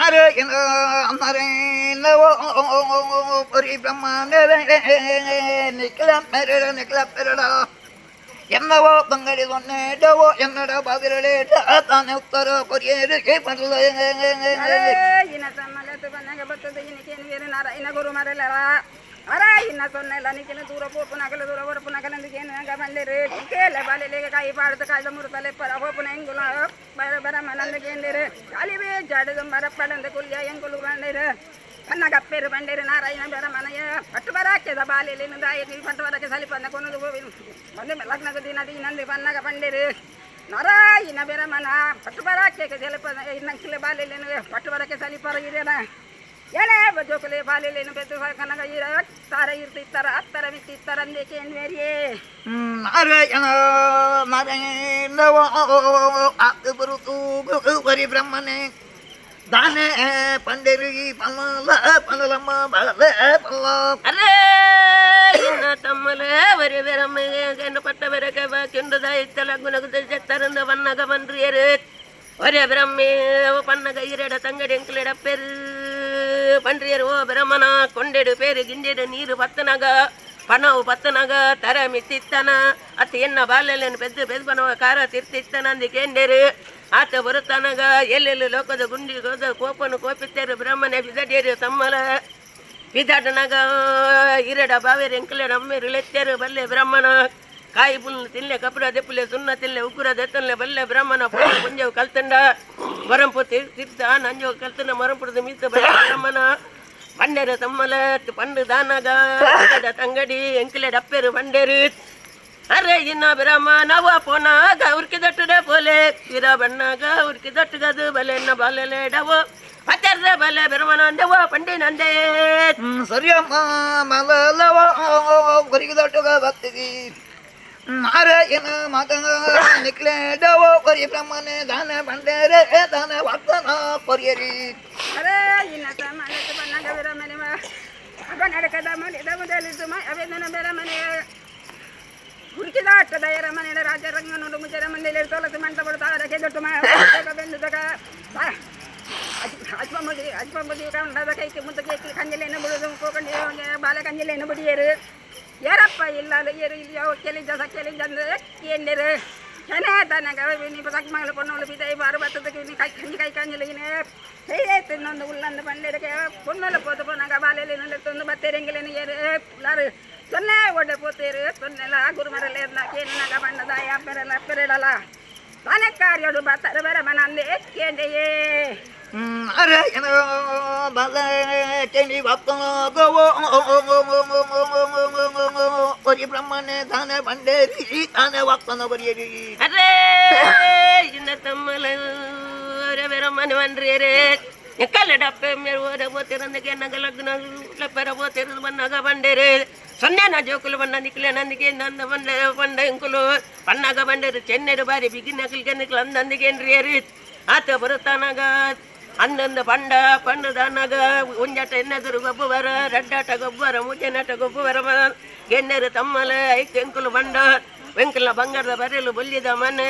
ಅರೆ ಏನ ನರೇಲವೋ ಪರಿ ಬ್ರಹ್ಮಾಂಡ ನಿಕ್ಲಪ್ಪೆರಡ ಎನ್ನವೋ ಬಂಗಡಿ ಸೊನ್ನೆಡವೋ ಎನ್ನಡ ಬಾವಿರಳೆ ತಾನೆ ಉತ್ತರ ಕೊರಿಯರಿಗೆ ಬರಲ ಇನ್ನ ತಮ್ಮಲೆ ಬನ್ನಗ ಬರ್ತದೆ ಇನ್ನೇನು ಬೇರೆ ನಾರಾಯಣ ಗುರು ಮರಲ್ಲ ಅರ ಇನ್ನ ಸೊನ್ನೆಲ್ಲ ನಿಕ್ಕಿನ ದೂರ ಪೋಪುನಗಲ ದೂರ ಹೊರಪುನಗಲಂದಿಗೇನು ಹಂಗ ಬಂದಿರಿ ಕೇಳ ಬಾಲೆಲೆಗೆ ಕಾಯಿ ಪಾಡ್ದು ಕಾಯ್ದ ಮುರುತಲೆ ಪರ ಹೋಪುನ ಹೆಂಗುಲ ಬರ ಮನಂದಿಗೇಂದಿರು ಕಾಲಿವೇ ಜಾಡದು ಮರ ಪಡಂದ ಕುಲ್ಯ ಹೆಂಗುಲು ಬಂದಿರು ಪನ್ನಗಪ್ಪೇರು ಬಂದಿರು ನಾರಾಯಣ ಬೇರ ಮನೆಯ ಪಟ್ಟು ಬರಾಕ್ಯದ ಬಾಲೆಲಿನ ದಾಯಿ ಪಟ್ಟು ಬರಕ್ಕೆ ಸಲಿಪನ್ನ ಕೊನದು ಒಂದೇ ಲಗ್ನದ ದಿನ ಇನ್ನೊಂದು ಪನ್ನಗ ಬಂದಿರು ನಾರಾಯಣ ಬೇರ ಮನ ಪಟ್ಟು ಬರಾಕ್ಯ ಸಲಿಪ ಇನ್ನಂಕಿಲೆ ಬಾಲೆಲಿನ ಪಟ್ಟು ಬರಕ್ಕೆ ಸಲಿಪರ ಇರೇನ ಎಲೆ ಜೋಕಲೆ ಬಾಲೆಲೇನು ಬೆದ್ದು ಕನಗ ತರ ಇರ್ತಿತ್ತಾರ ಹತ್ತರ ಬಿತ್ತಿತ್ತಾರ ಅಂದೇಕೇನು ಬೇರಿಯೇ ನಾರಾಯಣ ನಾರಾಯಣ ಆತು ಬರುತ್ತು ಬರಿ ಬ್ರಹ್ಮನೇ ದಾನೆ ಪಂಡರಿ ಪಲ್ಲ ಪಲ್ಲಮ್ಮ ಬಲ ಪಲ್ಲ ಅರೇ ಇನ್ನ ತಮ್ಮಲೆ ವರಿ ಬೆರಮ್ಮಗೆ ಗಂಡು ಪಟ್ಟ ಬೆರಕೆ ಕಿಂಡುದ ಇತ್ತಲ ಗುಣಗುದ ಚೆತ್ತರಂದ ಬನ್ನಗ ಬನ್ರಿಯರು ஒரே பிரம்மே பண்ணக இரட தங்கடி எங்களிட பெரு பன்றியர் ஓ பிரமணா கொண்டெடு பேரு கிண்டெடு நீரு பத்தனக பணவு பத்தனக தர மித்தித்தன அத்து என்ன ಬಾಲ್ಯಲೇನು பெத்து பெது பணவ கார ತಿರ್ತಿತ್ತನ ಅಂದಿಕೇಂಡೆರು ಆತ ಬರುತ್ತನಗ ಎಲ್ಲೆಲ್ಲಿ ಲೋಕದ ಗುಂಡಿ ಕೋಪನು ಕೋಪಿತ್ತೇರು ಬ್ರಹ್ಮನೆ ಬಿದಡೇರು ತಮ್ಮಲ ಬಿದಡನಗ ಇರಡ ಬಾವೇರು ಎಂಕಲೆಡ ಅಮ್ಮೇರು ಲೆತ್ತೇರು ಬಲ್ಲೆ ಬ್ರಹ್ಮಣ ಕಾಯಿ ಪುಲ್ಲು ತಿನ್ಲೆ ಕಪುರ ದೆಪ್ಪಲೆ ಸುಣ್ಣ ತಿನ್ಲೆ ಉಗುರ ದೆತ್ತನ್ಲೆ ಬಲ್ಲೆ ಬ್ರಾಹ್ಮಣ ಪುಣ್ಯ ಪುಂಜವು ಕಲ್ತಂಡ ಮರಂಪು ತಿರ್ತ ನಂಜೋ ಕಲ್ತಂಡ ಮರಂಪುರದ ಮೀತ ಬಲ್ಲೆ ಬ್ರಾಹ್ಮಣ ಪಂಡೆರ ತಮ್ಮಲ ಪಂಡು ದಾನಗ ತಂಗಡಿ ಎಂಕಲೆ ಡಪ್ಪೆರು ಪಂಡೆರು ಅರೆ ಇನ್ನ ಬ್ರಾಹ್ಮಣವ ಪೋನಾಗ ಉರ್ಕಿ ದಟ್ಟುಡ ಪೋಲೆ ಇರ ಬಣ್ಣಾಗ ಉರ್ಕಿ ದಟ್ಟುಗದು ಬಲೆ ಎನ್ನ ಬಾಲೆಲೆ ಡವೋ ಪಚ್ಚರ್ದ ಬಲ್ಲೆ ಬ್ರಾಹ್ಮಣ ಅಂದೆವ ಪಂಡಿ ನಂದೇ ಸರಿಯಮ್ಮ ಮಲಲವ ಗುರಿಗಿದೊಟ್ಟುಗ ಭಕ್ತಿಗಿ ನಾರಾಯಣ ಮಗ ನಿಕ್ಲೆ ಡವ ಪರಿ ಬ್ರಹ್ಮನೆ ದಾನ ಬಂಡೇರೆ ದಾನ ವರ್ತನ ಪರ್ಯರಿ ಅರೆ ಇನ್ನ ಮನೆಗೆ ಬನ್ನಗ ಬೇರೆ ಮನೆ ಅಗ ನಡಕದ ಮನೆ ದಮದಲ್ಲಿದ್ದು ಅವೇದನ ಬೇರೆ ಮನೆ ಹುಡುಕಿದ ಅಟ್ಟದ ಎರ ಮನೆ ರಾಜರಂಗ ನೋಡು ಮುಜರ ಮಂದಿಲಿ ತೋಲಸಿ ಮಂಟ ಬಿಡ್ತಾರ ಕೆದೊಟ್ಟು ಬೆಂದುದಗ ಅಜ್ಪಂಬುದಿ ಕಂಡದ ಕೈಗೆ ಮುದ್ದಕ್ಕೆ ಕಂಜಲೆಯನ್ನು ಬಿಡುದು ಕೋಕಂಡಿ ಬಾಲ ಕಂಜಲೆಯನ್ನು ಬಿಡಿಯರು ಯಾರಪ್ಪ ಇಲ್ಲ ಏರು ಇಲ್ಲಿಯೋ ಕೆಲಿಜ ಸಕ್ಕೆಲಿಜಂದ್ರೆ ಏನಿರು ಏನೇ ತನಗ ನೀ ಸಕ್ ಮಗಳು ಪೊಣ್ಣು ಬಿದ್ದಾಯಿ ಬಾರು ಬರ್ತದಕ್ಕೆ ನೀ ಕೈ ಕಂಜಲಿನೇ ಹೇಗೆ ತಿನ್ನೊಂದು ಉಲ್ಲಂದು ಬಂದಿರಕ್ಕೆ ಪೊಣ್ಣಲು ಪೋತು ಪೊನಾಗ ಬಾಲೆಯಲ್ಲಿ ತಂದು ಬತ್ತೇರೆಂಗಿಲೇನು ಏರು ಲಾರು ಸೊನ್ನೆ ಒಡ್ಡೆ ಪೋತೇರು ಸೊನ್ನೆಲ್ಲ ಗುರುಮರಲ್ಲೇ ಕೇನು ನಗ ಬಣ್ಣದ ಅಪ್ಪರೆಲ್ಲ ಅಪ್ಪರೆಡಲ್ಲ ತಾನಕ್ಕಾರ್ಯೋಡು ಬರ್ತಾರೆ ಬೇರೆ ಮನ ಅಂದೆ ಕೇಂಡೆಯೇ ನಾರಾಯಣ ಬಲ ಚಂಡಿ ಭಕ್ತನ ಗವೋ ಪರಿ ಬ್ರಹ್ಮನೆ ದಾನ ಬಂಡೇರಿ ದಾನ ವಕ್ತನ ಬರಿಯರಿ ಅರೇ ಇನ್ನ ತಮ್ಮಲ ಬ್ರಹ್ಮನೆ ಬಂದ್ರಿಯರೇ ಎಕ್ಕಲ್ಲ ಡಪ್ಪೆ ಮೇರು ಓದ ಬೋತಿರಂದಕ್ಕೆ ನಗ ಲಗ್ನ ಲಪ್ಪರ ಬೋತಿರು ಬನ್ನಗ ಬಂಡೇರೆ ಸೊನ್ನೆ ನಾ ಜೋಕುಲು ಬಣ್ಣ ನಿಕ್ಲೆ ನಂದಿಗೆ ನಂದ ಬಂಡೆ ಬಂಡ ಎಂಕುಲು ಬಣ್ಣಗ ಬಂಡೇರು ಚೆನ್ನೆಡು ಬಾರಿ ಬಿಗಿನಕಲ್ಗೆ ನಿಕ್ಲು ಅಂದಂದಿಗೇನ್ರಿಯರಿ ಆತ ಬರುತ್ತಾನಾಗ ಅಂದೊಂದು ಪಂಡದಾನಾಗ ಉಂಜಾಟ ಎನ್ನೆದರು ಗೊಬ್ಬರ ರಡ್ಡಾಟ ಗೊಬ್ಬರ ಮುಜ್ಜನಾಟ ಗೊಬ್ಬರ ಎಣ್ಣೆರು ತಮ್ಮಲ ಐಕೆಂಕುಲು ಬಂಡ ವೆಂಕಲ ಬಂಗಾರದ ಬರೆಯಲು ಬಲ್ಲಿದ ಮನೆ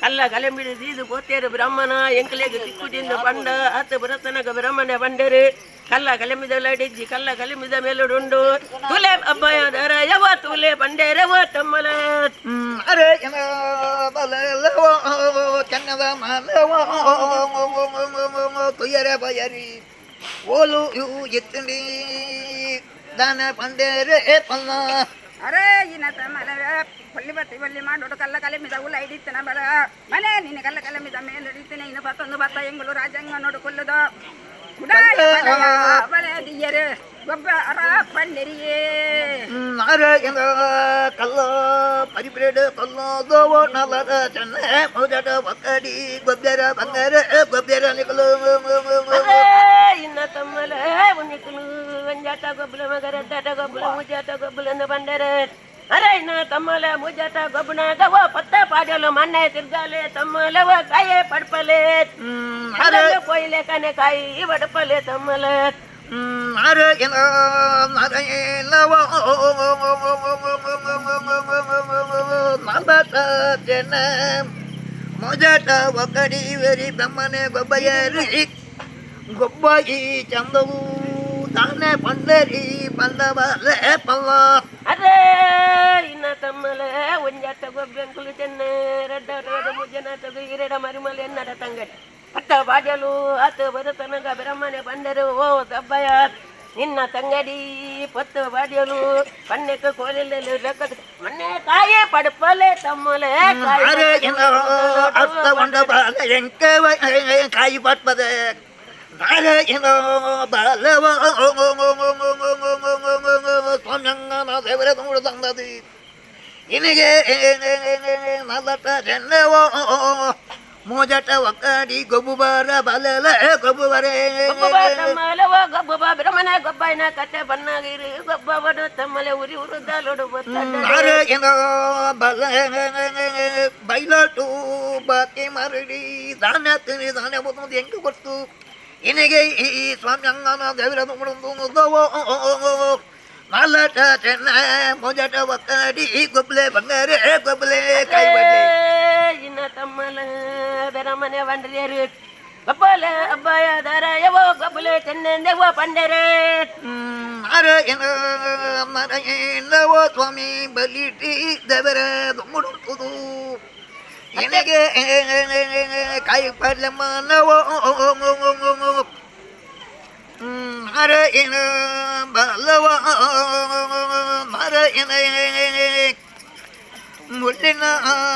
ಕಲ್ಲ ಕಲೆಂಬಿಡಿ ದೀದು ಪೋತೇರು ಬ್ರಾಹ್ಮಣ ಎಂಕಲೆಗೆ ತಿಕ್ಕುದಿಂದ ಬಂಡ ಆತ ಬರುತ್ತನಾಗ ಬ್ರಾಹ್ಮಣ ಬಂಡರು ಕಲ್ಲ ಕಲೆಮಿದ ಲಡಿಜ್ಜಿ ಕಲ್ಲ ಕಲೆಮಿದ ಮೇಲುಡುಂಡು ತುಲೆ ಅಬ್ಬಯದರ ಯವ ತುಲೆ ಬಂಡೇರವ ತಮ್ಮಲ ಅರೆ ಬಲಲವ ಚನ್ನದ ಮಾಲವ ತುಯರೆ ಬಯರಿ ಓಲು ಇವು ಎತ್ತಂಡಿ ದಾನ ಬಂಡೇರೆ ಪಲ್ಲ ಅರೆ ಇನ್ನ ಮನೆ ಪಳ್ಳಿ ಬತ್ತಿ ಬಳ್ಳಿ ಮಾಡೋಡು ಕಲ್ಲ ಕಲೆಮಿದ ಉಲ್ಲ ಹಿಡಿತನ ಬರ ಮನೆ ನಿನ್ನ ಕಲ್ಲ ಕಲೆಮಿದ ಮೇಲೆ ಹಿಡಿತೇನೆ ಇನ್ನು ಬತ್ತೊಂದು ಬತ್ತ ಎಂಗಳು ರಾಜಂಗ ನೋಡು ಕೊಲ್ಲದು ಬಳೆದಿಯರು ಗೊಬ್ಬ ಅರ ಪಂಡರಿಯೇ ನಾರಾಯಣ ಕಲ್ಲ ಪರಿಬ್ರೇಡ್ ಕಲ್ಲೋದೋ ನಲದ ಚೆನ್ನ ಮೊದಟ ಒಕ್ಕಡಿ ಗೊಬ್ಬರ ಬಂಗಾರ ಗೊಬ್ಬರ ನಿಕಲು ಇನ್ನ ತಮ್ಮಲ ನಿಕಲು ಒಂಜಾಟ ಗೊಬ್ಬಲ ಮಗರ ದಾಟ ಗೊಬ್ಬಲ ಮುಜಾಟ ಗೊಬ್ಬಲ ಎಂದು ಬಂಡರೆ ಅರೆ ಇನ್ನ ತಮ್ಮಲ ಮುಜಾಟ ಗೊಬ್ಬನಾಗವ ಪತ್ತ ಪಾಡಲು ಮಣ್ಣೆ ತಿರ್ಗಾಲೆ ತಮ್ಮಲವ ಕಾಯೇ ಪಡ್ಪಲೆ ಕೊಯ್ಲೆ ಕನೆ ಕಾಯಿ ಬಡಪಲೆ ತಮ್ಮಲ ನಾರಾಯಣ ನಾರಾಯಣವ ನಲದ ಚೆನ್ನ ಮೊದಟ ಒಕ್ಕಡಿ ವೆರಿ ಬ್ರಹ್ಮನೆ ಗೊಬ್ಬಯರಿ ಗೊಬ್ಬಯಿ ಚಂದವು ತಾನೆ ಪಂಡರಿ ಪಲ್ಲವಲೆ ಪಲ್ಲ ಅರೆ ಇನ್ನ ತಮ್ಮಲ ಒಂಜಾಟ ಗೊಬ್ಬೆಂಕುಲು ಚೆನ್ನ ರಡ್ಡ ಮುಜ್ಜನಾಟದು ಇರೆಡ ಮರಿಮಲೆ ಎನ್ನಡ ತಂಗಡಿ ಪತ್ತ ಬಾಡ್ಯಲು ಆತ ಬರುತ್ತನಗ ಬ್ರಹ್ಮನೆ ಬಂದರು ಓ ದಬ್ಬಯ ನಿನ್ನ ತಂಗಡಿ ಪತ್ತು ಬಾಡ್ಯಲು ಪನ್ನೆಕ ಕೋಲೆಲ್ಲೆಲು ಲೆಕ್ಕ ಮನ್ನೆ ಕಾಯೇ ಪಡಪಲೆ ತಮ್ಮಲೆ ಅರ್ಥ ಒಂಡ ಬಾಲ ಎಂಕವ ಕಾಯಿ ಪಟ್ಪದ ನಾರಾಯಣ ಬಾಲವ ಸ್ವಾಮ್ಯಂಗನ ದೇವರ ನೋಡು ತಂದದಿ ನಿನಗೆ ನಲಟ ಚೆನ್ನವೋ ಮೊಜಟ ಒಕ್ಕಡಿ ಗೊಬ್ಬರ ಬಲಲ ಗೊಬ್ಬರೇ ಗೊಬ್ಬ ತಮ್ಮಲೆ ಓ ಗೊಬ್ಬ ಬ್ರಹ್ಮನ ಗೊಬ್ಬನ ಕತೆ ಬನ್ನಾಗಿರಿ ಗೊಬ್ಬ ಬಡು ತಮ್ಮಲೆ ಉರಿ ಉರುದಲೊಡು ಏನೋ ಬಲ ಬೈಲಾಟು ಬಾಕಿ ಮರಡಿ ಧಾನ್ಯ ತಿನ್ನಿ ಧಾನ್ಯ ಬಂದು ಹೆಂಗೆ ಕೊಡ್ತು ನಿನಗೆ ಈ ಸ್ವಾಮಿ ಅಂಗನ ದೇವರ ನಾಲಟ ಚೆನ್ನ ಮೊಜಟ ಒಕ್ಕಡಿ ಗೊಬ್ಬಲೆ ಬಂಗಾರೆ ಗೊಬ್ಬಲೆ ಕೈ ಬಡ್ಲೆ ಇನ್ನ ತಮ್ಮಲ ಬೆರಮನೆ ಬಂಡ್ರಿಯರು ಗೊಬ್ಬಲೆ ಅಬ್ಬಯ ದರ ಯವೋ ಗೊಬ್ಬಲೆ ಚೆನ್ನೆಂದೆವೋ ಪಂಡರೆ ನಾರಾಯಣವೋ ಸ್ವಾಮಿ ಬಲಿಟಿ ದೇವರ ಮುಡುತ್ತುದು ನಿನಗೆ ಕಾಯಿ ಪಡ್ಲಮ್ಮನವೋ ನಾರಾಯಣ ಬಲವ ನಾರಾಯಣ ಮುಳ್ಳಿನ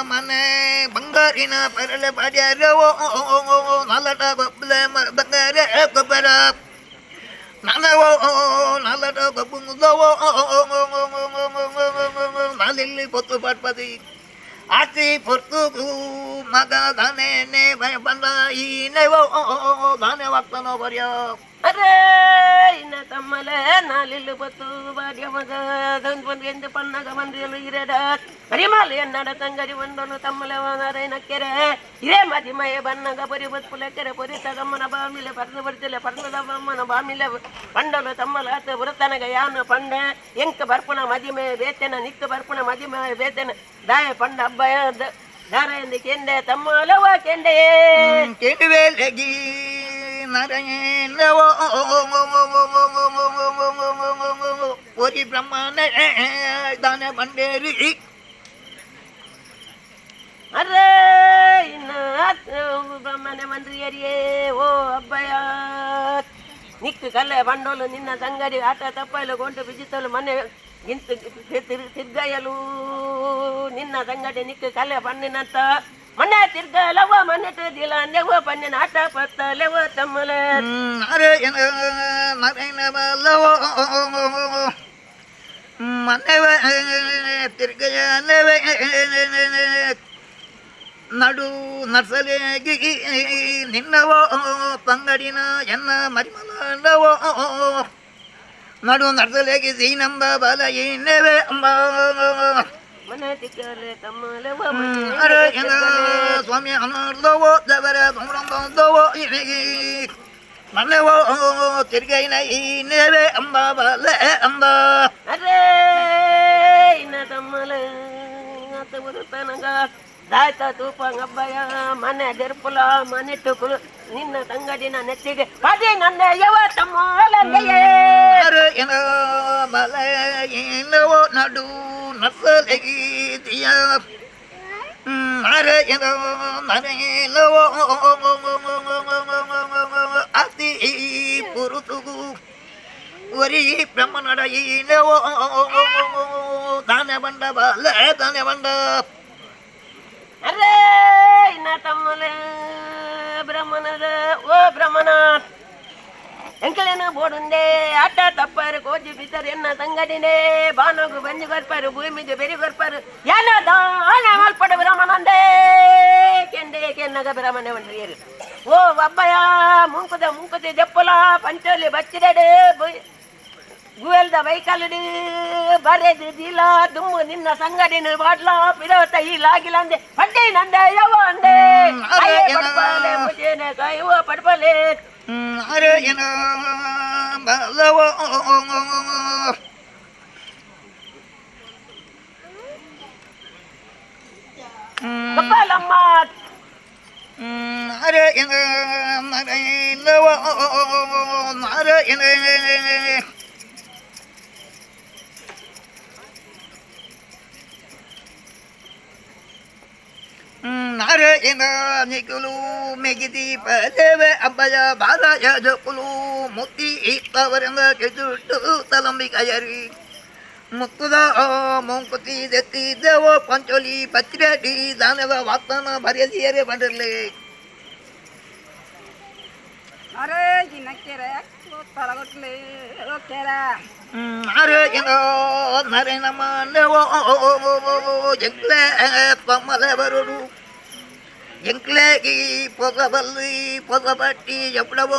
ಮನೆ ಬಂಗಾರಿನ ಪರಳ ಬಾಡ್ಯಾರವೋ ನಾಲಟ ಗೊಬ್ಬಲ ಬಂಗಾರ ಗೊಬ್ಬರ ನಾನವೋ ನಾಲಟ ಗೊಬ್ಬುದವೋ ನಾಲಿಲ್ಲಿ ಪೊತ್ತು ಪಟ್ಪದಿ ಆತಿ ಪೊರ್ತುಗೂ ಮಗ ದಾನೆ ಬಂದ ಈ ನೆವೋ ದಾನೆವಾಗ್ತಾನೋ ಬರ್ಯ ಅರೇ ಇನ್ನ ತಮ್ಮಲೆ ನಾಲಿಲ್ಲು ಬತ್ತು ಬಾಡ್ಯ ಮಗ ದಂದ್ ಬಂದು ಎಂದು ಪನ್ನಗ ಬಂದ್ರಿಯಲು ಇರೆಡ ಪರಿಮಾಲೆ ಎನ್ನಡ ತಂಗಡಿ ಒಂದೊಂದು ತಮ್ಮಲೆ ನಕ್ಕೆರೆ ಇರೇ ಮದಿಮಯ ಬನ್ನಗ ಬರಿ ಬತ್ಪುಲ ಕೆರೆ ಪೊರಿ ತಗಮ್ಮನ ಬಾಮಿಲೆ ಪರ್ದು ಬರ್ತಿಲ್ಲ ಪರ್ಣದ ಬಮ್ಮನ ಬಾಮಿಲೆ ಪಂಡಲು ತಮ್ಮಲ ಆತ ಬುರತನಗ ಯಾನು ಪಂಡೆ ಎಂಕ ಬರ್ಪುಣ ಮದಿಮೆ ಬೇತೆನ ನಿಕ್ಕ ಬರ್ಪುಣ ಮದಿಮೆ ಬೇತೆನ ದಾಯ ಪಂಡ ಹಬ್ಬಯ ದಾರ ಎಂದು ಕೆಂಡೆ ತಮ್ಮಲವ ಕೆಂಡೆ ಕೆಡುವೆ ಲಗಿ ನಾರಾಯಣವೋ ಓರಿ ಬ್ರಹ್ಮಣ ದಾನ ಬಂಡೇರಿ ಅರೇ ಇನ್ನ ಬ್ರಹ್ಮನೆ ಮಂದ್ರಿಯರಿಯೇ ಓ ಅಬ್ಬಯ ನಿಕ್ಕು ಕಲ್ಲೆ ಬಂಡೋಲು ನಿನ್ನ ಸಂಗಡಿ ಆಟ ತಪ್ಪಲು ಗೊಂಡು ಬಿಜಿತಲು ಮನೆ ಇಂತು ತಿರ್ಗಯಲು ನಿನ್ನ ಸಂಗಡಿ ನಿಕ್ಕು ಕಲ್ಲೆ ಬಣ್ಣಿನಂತ ಮನೆ ತಿರ್ಗಲವ ಮನೆ ತಿರ್ಗಿಲ್ಲ ನೆವ ಪನ್ನಿನ ಆಟ ಪತ್ತಲೆವ ತಮ್ಮಲ ನಾರಾಯಣ ನಾರಾಯಣ ಬಲ್ಲವೋ ಮನೆವ ತಿರ್ಗಯನವೇ ನಡು ನರ್ಸಲೆಗಿ ನಿನ್ನವೋ ತಂಗಡಿನ ಎನ್ನ ಮರಿಮಲವೋ ನಡು ನರ್ಸಲೆಗಿ ಸೀನಂಬ ಬಲ ಇನ್ನವೇ ಅಂಬ ಮನೆ ತಿಕ್ಕಲೆ ತಮ್ಮಲೆವ ಸ್ವಾಮಿ ಅನರ್ದವೋ ದೇವರ ದುಮ್ರಂದವೋ ಇನಿಗಿ ಮನೆವೋ ತಿರ್ಗೈನ ಇನ್ನವೇ ಅಂಬ ಬಲ ಅಂಬ ಅರೇ ಇನ್ನ ತಮ್ಮಲ ಆತ ಬರುತ್ತಾನಗ ದಾಯ್ತ ತೂಪಂಗಬ್ಬಯ ಮನೆ ದೆರ್ಪುಲ ಮನೆ ಟುಕುಲು ನಿನ್ನ ತಂಗಡಿನ ನೆತ್ತಿಗೆ ಪದಿ ನನ್ನ ಯವ ತಮ್ಮಲಂದೆಯೇ ಬಲ ಏನವೋ ನಡು ನರ್ಸಲೆಗೀತಿಯ ನಾರಾಯಣ ನರೇಲವೋ ಅತಿ ಪುರುತುಗು ವರಿ ಬ್ರಹ್ಮನಡ ಏನವೋ ದಾನ ಬಂಡ ಬಲ ದಾನ ಬಂಡ ಅರೇ ಇನ್ನ ತಮ್ಮಲೆ ಬ್ರಹ್ಮನದ ಓ ಬ್ರಹ್ಮನ ಎಂಕಲೇನ ಬೋಡುಂದೆ ಆಟ ತಪ್ಪಾರು ಕೋಜಿ ಬಿತ್ತರು ಎನ್ನ ಸಂಗಡಿನೇ ಬಾನೋಗು ಬಂಜು ಬರ್ಪಾರು ಭೂಮಿಗೆ ಬೆರಿ ಬರ್ಪಾರು ಎಲ್ಲ ದಾನ ಮಲ್ಪಡ ಬ್ರಹ್ಮನಂದೇ ಕೆಂಡೆ ಕೆನ್ನಗ ಬ್ರಹ್ಮನೆ ಬಂದ್ರಿಯರು ಓ ಅಬ್ಬಯ ಮುಂಕುದೆ ದೆಪ್ಪಲ ಪಂಚೋಲಿ ಬಚ್ಚಿರಡೆ ಗುವೆಲ್ದ ಬೈಕಲ್ಡು ಬರೆದು ದಿಲ ದುಮ್ಮು ನಿನ್ನ ಸಂಗಡಿನ ಬಾಡ್ಲ ಪಿರೋತ ಈಲಾಗಿಲ್ಲ ಅಂದೆ ಪಡ್ಡೆ ನಂದೆ ಯವ ಅಂದೆ ಪಡ್ಪಲೆ ಮುಜೇನೆ ಕಾಯುವ ಪಡ್ಪಲೆ ನಾರಾಯಣ ಬಲವೋ ಕಪ್ಪಲಮ್ಮ ನಾರಾಯಣ ನಾರಾಯಣವೋ ನಾರಾಯಣ ನಾರಾಯಣ ನಿಖುಲು ಮೆಗಿದಿ ಪದೇವೆ ಅಬ್ಬಯ ಬಾಲಯ ಜಕುಲು ಮುತ್ತಿ ಇತ್ತವರಿಂದ ಕೆಜುಟ್ಟು ತಲಂಬಿಕಯರಿ ಮುತ್ತುದ ಮುಂಕುತಿ ದೆತ್ತಿದ್ದವೋ ಪಂಚೋಲಿ ಪತ್ರಿಯಡಿ ದಾನವ ವಾಗ್ದಾನ ಬರೆದಿಯರೆ ಬಂದಿರಲಿ ಅರೇ ಜಿನಕ್ಕೆರೆ ತರಗೊಟ್ಲೆ ಓಕೆರ ನಾರಾಯಣ ನರೇನ ಮಾನವೋ ಜಗ್ಲೆ ಕಮಲ ಬರುಡು ಎಂಕ್ಲೇಗಿ పొగబల్లి పొగబట్టి ఎప్పుడవో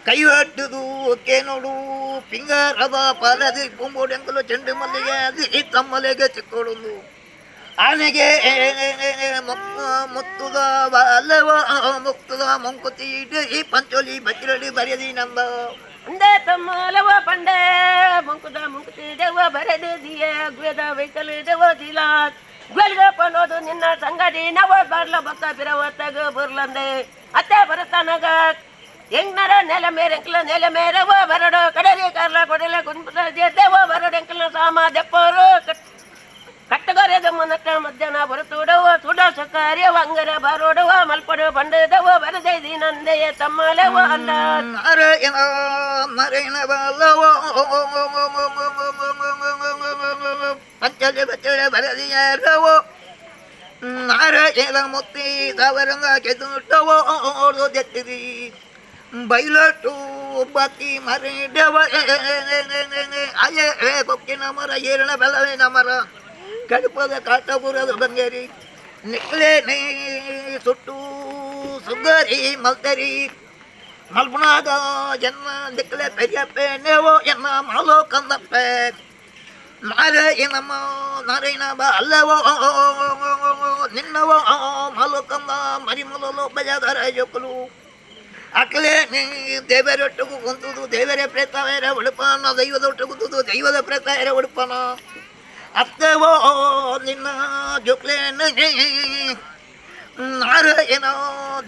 ಕೈವಟ್ಟುದು ಕೇನೋಡು ಪಿಂಗಾರದ ಪರದಿ ಪುಂಬುಡೆಂಕಲು ಚೆಂಡು ಮಲ್ಲಿಗೆ ಅದಿ ತಮ್ಮಲೆಗೆ ಚಿಕ್ಕೊಡುದು ಆನೆಗೆ ಮುತ್ತುದ ಅಲ್ಲವ ಮುಕ್ತದ ಮಂಕುತಿ ಈ ಪಂಚೋಲಿ ಬಚ್ಚಿರಡಿ ಬರೆದಿ ನಂದ ಅಂದೆ ತಮ್ಮಲವ ಪಂಡೆ ಮಂಕುದ ಮುಂಕುತಿ ದೇವ ಬರೆದೆ ದಿಯ ಗುಯದ ವೈಕಲ್ ದೇವ ದಿಲಾ ಗುಲ್ಗ ಪನೋದು ನಿನ್ನ ಸಂಗಡಿ ನವ ಬರ್ಲ ಬಕ್ಕ ಬಿರವತ್ತಗ ಬರ್ಲಂದೆ ಅತ್ತೆ ಬರತನಗ ಎಂಗ್ನರ ನೆಲ ಮೇರೆಂಕ್ಲ ನೆಲ ಮೇರವ ಬರಡೋ ಕಡಲಿ ಕರ್ಲ ಕೊಡಲೆ ಕುಂಪದ ದೇವ ಬರಡೆಂಕ್ಲ ಸಾಮ ದೆಪ್ಪರು ಕಟ್ಟಗರೆದ ಮುನಕ ಮಧ್ಯಾಹ್ನ ಬರುತ್ತೂಡವ ಸುಡ ಸಕಾರ್ಯ ವಂಗರ ಬಾರೋಡವ ಮಲ್ಪಡು ಬಂಡದವ ಬರದೈದಿ ನಂದೆಯ ತಮ್ಮಲೆವ ಅಂದ ನಾರಾಯಣ ನಾರಾಯಣ ಬಲ್ಲವ ಪಂಚಲಿ ಬಚ್ಚಳೆ ಬರದಿಯಾರವೋ ನಾರಾಯಣ ಮುತ್ತಿ ಸಾವರಂಗ ಕೆದುಟವೋ ದೆತ್ತಿರಿ ಬೈಲಟ್ಟು ಬತ್ತಿ ಮರಿಡವ ಅಯ್ಯ ಕೊಕ್ಕಿನ ಮರ ಏರಣ ಬೆಳವಿನ ಮರ ಕಡುಪದ ಕಾಟಪುರದ ಬಂಗೇರಿ ನಿಕ್ಲೆ ನೀ ಸುಟ್ಟು ಸುಗರಿ ಮಲ್ತರಿ ಮಲ್ಪುನಾದ ಎನ್ನ ನಿಕ್ಲೆ ಪೆರಿಯಪ್ಪೆ ನೇವೋ ಎನ್ನ ಮಾಲೋ ಕಂದಪ್ಪೆ ನಾರಾಯಣಮ್ಮ ನಾರಾಯಣ ಬಾ ಅಲ್ಲವೋ ನಿನ್ನವೋ ಮಾಲೋ ಕಂದ ಮರಿಮಲೋ ಬಜಾದರ ಜೊಕ್ಕಲು ಅಕ್ಲೆ ನೀ ದೇವರೊಟ್ಟಿಗೂ ಕುಂತುದು ದೇವರೇ ಪ್ರೇತಾಯರ ಉಡುಪಾನ ದೈವದೊಟ್ಟಿಗುಂತುದು ದೈವದ ಪ್ರೇತಾಯರ ಉಡುಪಾನ ಅತ್ತವೋ ನಿನ್ನ ಜೊಕ್ಲೇನ ನಾರಾಯಣ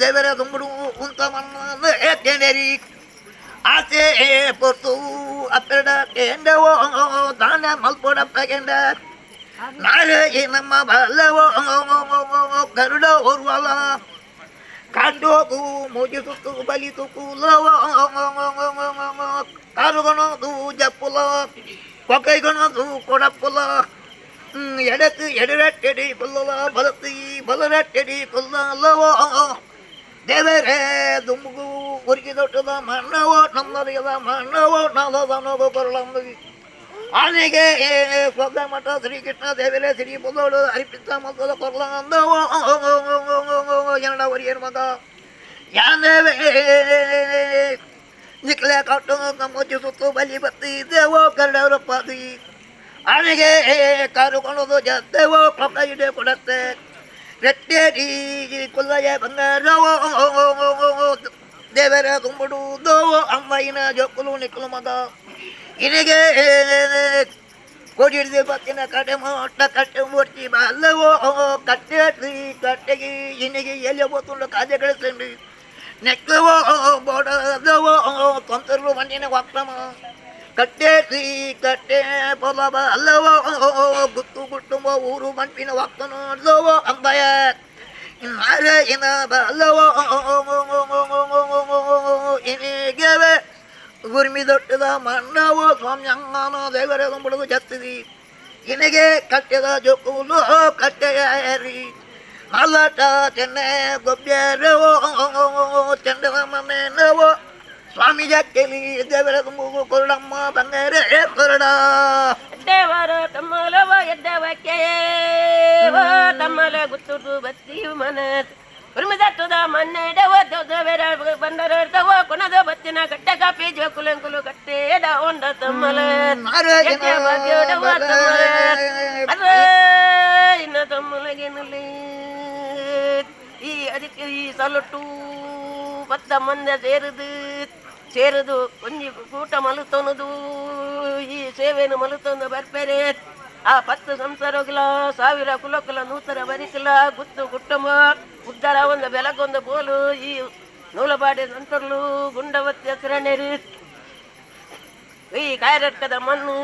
ದೇವರ ದುಂಬುಡು ಕುಂತ ಮನ್ನ ಏತೇನೇರಿ ಆಸೆ ಪೊರ್ತು ಅಪ್ಪಡ ಕೆಂಡವೋ ದಾನ ಮಲ್ಪೊಡಪ್ಪ ಕೆಂಡ ನಾರಾಯಣಮ್ಮ ಬಲ್ಲವೋ ಗರುಡ ಓರ್ವಲ ಕಾಂಡೋಗು ಮೋಜಿ ಸುತ್ತು ಬಲಿ ತುಕುಲವ ಕಾರುಗಣದು ಜಪ್ಪುಲ ಕೊಕ್ಕೈಗಣದು ಕೊಡಪ್ಪುಲ ಎಡತ್ತು ಎಡರಟ್ಟೆಡಿ ಕೊಲ್ಲಲ ಬಲತ್ತಿ ಬಲರಟ್ಟೆಡಿ ಕೊಲ್ಲಲವೋ ದೇವರೇ ದುಂಬುಗು ಉರುಗಿದೊಟ್ಟದ ಮಣ್ಣವೋ ನಮ್ಮರಿಯದ ಮಣ್ಣವೋ ನಾಲದನೋಗು ಕೊರಳಂಬಿ ಆನೆಗೆ ಸ್ವರ್ಗ ಮಠ ಶ್ರೀಕೃಷ್ಣ ದೇವರೇ ಶ್ರೀ ಬುಲ್ಲೋಡು ಹರಿಪಿತ್ತ ಮಕ್ಕಳ ಕೊರಲ ಅಂದವೋ ಎರಡವರಿಯರ ಮಗ ಯಾನವೇ ನಿಕ್ಲೆ ಕಟ್ಟು ಮುಚ್ಚಿ ಸುತ್ತು ಬಲಿ ಬತ್ತಿ ದೇವೋ ಕರಡವರ ಪಾದಿ ಆನೆಗೆ ಕಾರುಕೊಳ್ಳೋದು ಜತ್ತೇವೋ ಪಕ್ಕ ಇಡೆ ಕೊಡತ್ತೆ ರೆಟ್ಟೇರಿ ಕೊಲ್ಲಯ ಬಂಗಾರವೋ ದೇವರ ತುಂಬುಡುದವೋ ಅಮ್ಮಯ್ಯನ ಜೊಕ್ಕಲು ನಿಕ್ಕಲು ಮಗ ಇನಿಗೆ ಕೊಡಿಡ್ದು ಬತ್ತಿನ ಕಡೆ ಮೊಟ್ಟ ಕಟ್ಟೆ ಮೂರ್ತಿ ಬಲ್ಲವೋ ಕಟ್ಟೆ ಕಟ್ಟೆಗೆ ಇನಿಗೆ ಎಲ್ಲಿ ಹೋಗ್ತುಂಡು ಕಾದೆ ಕಳಿಸ್ತೀನಿ ನೆಕ್ಕವೋ ಬೋಡದವೋ ತೊಂತರು ಮಣ್ಣಿನ ವಾಕ್ರಮ ಕಟ್ಟೆ ಕಟ್ಟೆ ಪೊಲಬ ಅಲ್ಲವೋ ಗುತ್ತು ಕುಟುಂಬ ಊರು ಮಂಪಿನ ವಾಕ್ತನೋದವೋ ಅಂಬಯ ನಾರಾಯಣ ಬಲ್ಲವೋ ಇನಿಗೆವೆ ಗುರ್ಮಿದೊಟ್ಟದ ಮಣ್ಣವೋ ಸ್ವಾಮ್ಯಂಗನ ದೇವರ ಬಿಡದು ಜತ್ತಿದಿ ಇನಿಗೆ ಕಟ್ಟೆದ ಜೊಕ್ಕುಲು ಕಟ್ಟೆಯರಿ ಮಲ್ಲಟ ಚೆನ್ನೆ ಗೊಬ್ಬರವೋ ಚೆಂಡದ ಮನೆನವೋ ಸ್ವಾಮಿ ಜಕ್ಕಲಿ ದೇವರ ತುಂಬು ಕೊರಡಮ್ಮ ಬಂಗಾರ ಕೊರಡ ದೇವರ ತಮ್ಮಲವ ಎದ್ದವಕ್ಕೆ ತಮ್ಮಲ ಗುತ್ತುದು ಬತ್ತಿ ಮನತ್ ಉರ್ಮಿದಟ್ಟದ ಮನ್ನೆಡವ ದೇವರ ಬಂದರದವ ಕೊನದ ಬತ್ತಿನ ಕಟ್ಟ ಕಾಪಿ ಜೋಕುಲಂಕುಲು ಕಟ್ಟೆದ ಒಂದ ತಮ್ಮಲ ಭಾಗ್ಯಡವ ತಮ್ಮಲ ಇನ್ನ ತಮ್ಮಲಗೆನಲ್ಲಿ ಈ ಅದಕ್ಕೆ ಈ ಸಲಟು ಪತ್ತ ಮಂದೆ ಸೇರುದು ಒಂಜಿ ಕೂಟ ಮಲುತೊನುದು ಈ ಸೇವೆಯನ್ನು ಮಲುತೊಂದು ಬರ್ಪೆರೆ ಆ 10 ಸಂಸಾರಗಳ 1000 ಕುಲಕುಲ ನೂತರ ಬರಿಕಲ ಗುತ್ತು ಕುಟುಂಬ ಉದ್ದರ ಒಂದು ಬೆಳಗೊಂದು ಬೋಲು ಈ ನೂಲಬಾಡೆ ನಂತರ್ಲು ಗುಂಡವತ್ತಿ ಹಸಿರನೇರಿ ಈ ಕಾಯರಕ್ಕದ ಮಣ್ಣು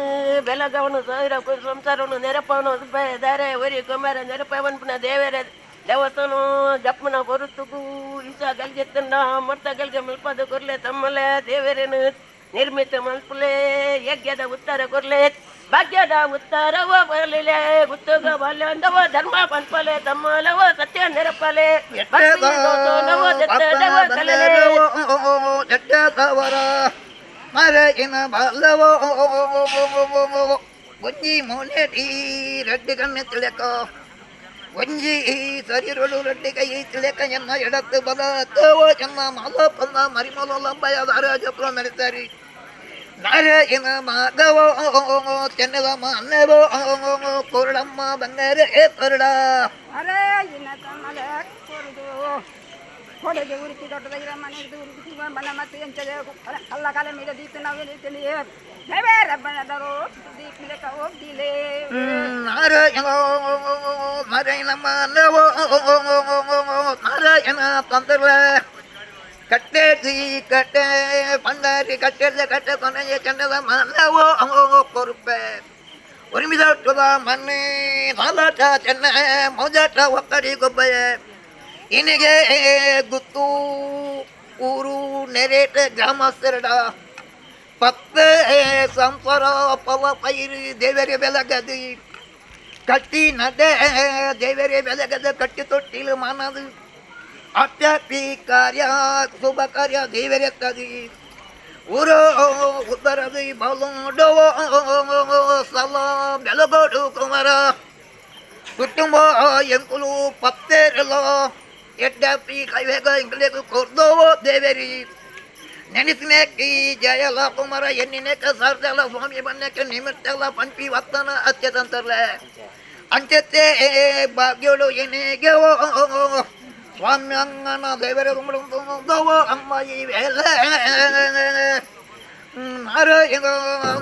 ಬೆಳಗವನು 1000 ಸಂಸಾರವನ್ನು ನೆರಪವನು ದಾರೆ ಒರಿ ಕುಮಾರ ನೆರಪವನ್ಪನ ದೇವರ ದೇವತನು ಜಪ್ಪನ ಬರುತ್ತಗೂ ಈಸ ಗಲ್ಗೆತ್ತನ್ನ ಮರ್ತ ಗಲ್ಗೆ ಮಲ್ಪದ ಕೊರ್ಲೆ ತಮ್ಮಲೆ ದೇವರೇನು ನಿರ್ಮಿತ ಮಲ್ಪಲೆ ಯಜ್ಞದ ಉತ್ತರ ಕೊರ್ಲೆ ಭಾಗ್ಯದ ಉತ್ತರವ ಬರಲಿಲೆ ಗುತ್ತಗ ಬಾಲ್ಯಂದವ ಧರ್ಮ ಪಂಪಲೆ ತಮ್ಮಲವ ಸತ್ಯ ನೆರಪಲೆ ಮರಗಿನ ಬಲ್ಲವೋ ಒಂಜಿ ಮೋನೆ ರೆಡ್ಡಿ ಕಣ್ಣೆ ತಿಳಕ ಒಂಜಿ ಸರಿರೊಳು ರೊಟ್ಟಿ ಕೈ ತಿಳಕ ಎನ್ನ ಎಡತ್ತು ಬಲ ತೇವೋ ಎನ್ನ ಮಾಲಪನ್ನ ಮರಿಮಲಂಬಯ ದಾರಾಜಪ್ರ ಮೆರೆತಾರಿ ನಾರಾಯಣ ಮಾಧವೋ ಚೆನ್ನದ ಅನ್ನವೋ ಕೊರಡಮ್ಮ ಬಂಗಾರ ಕೊರಡ ಅರೆ ಇನ್ನ ತಮ್ಮಲೆ ಕೊರದು ಕೊಡಗೆ ಉರುಕಿ ದೊಡ್ಡದಾಗಿರೋ ಮನೆಗೆ ಉರುಕಿ ಬಲ ಮತ್ತೆ ಎಂಚದೆ ಅಲ್ಲ ಕಾಲ ಮೇಲೆ ದೀಪ ನಾವೇನು ತಿಳಿ ರಬ್ಬಣದರು ದೀಪ ಲೆಕ್ಕ ಹೋಗ್ದಿಲೆ ನಾರಾಯಣ ನಾರಾಯಣ ಮಾನವೋ ನಾರಾಯಣ ತಂದ್ರ ಕಟ್ಟೆ ಕಟ್ಟೆ ಬಂಗಾರಿ ಕಟ್ಟೆ ಕೊನೆಯ ಚೆನ್ನದ ಮಾನವೋ ಕೊರುಪೆ ಉರಿಮಿದಟ್ಟದ ಮನೆ ನಾಲಾಟ ಚೆನ್ನ ಮೋಜಾಟ ಒಕ್ಕಡಿ ಗೊಬ್ಬಯ ಇನಿಗೆ ಗುತ್ತು ಊರು ನೆರೇಟ ಗ್ರಾಮಸ್ಥರಡ ಪತ್ತೆ ಸಂಸಾರ ಪವ ಪೈರಿ ದೇವರೇ ಬೆಲಗದಿ ಕಟ್ಟಿ ನಡೆ ದೇವರೇ ಬೆಲಗದ ಕಟ್ಟಿ ತೊಟ್ಟಿಲು ಮಾನದು ಅತ್ಯಾಪಿ ಕಾರ್ಯ ಶುಭ ಕಾರ್ಯ ದೇವರೆತ್ತದಿ ಊರು ಉತ್ತರದಿ ಬಲೋಡೋ ಸಲ ಬೆಲಗೋಡು ಕುಮಾರ ಕುಟುಂಬ ಎಂಕುಲು ಪತ್ತೇರಲ್ಲ ಎಡ್ಡಾಪಿ ಕೈವೇಗ ಇಂಗ್ಲೇಗು ಕೊರ್ದೋವೋ ದೇವರಿ ನೆನೆಸಿನೇಕಿ ಜಯಲ ಕುಮಾರ ಎನ್ನಿನೇಕ ಸಾರ್ದಲ್ಲ ಸ್ವಾಮಿ ಬನ್ನಕ್ಕೆ ನಿಮಿತ್ತಲ್ಲ ಪಂಪಿ ವತ್ತನ ಅತ್ಯದಂತರ್ಲ ಅಂತ್ಯತೆ ಭಾಗ್ಯೋಳು ಏನೇಗೆವೋ ಸ್ವಾಮಿ ಅಂಗನ ದೇವರ ಕುಂಬಳದವೋ ಅಮ್ಮ ಈ ವೇಳೆ ನಾರಾಯಣ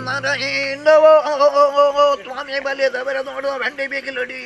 ನಾರಾಯಣವೋ ಸ್ವಾಮಿ ಬಲಿ ದೇವರ ನೋಡುವ ಬಂಡಿ ಬೀಗಿಲುಡಿ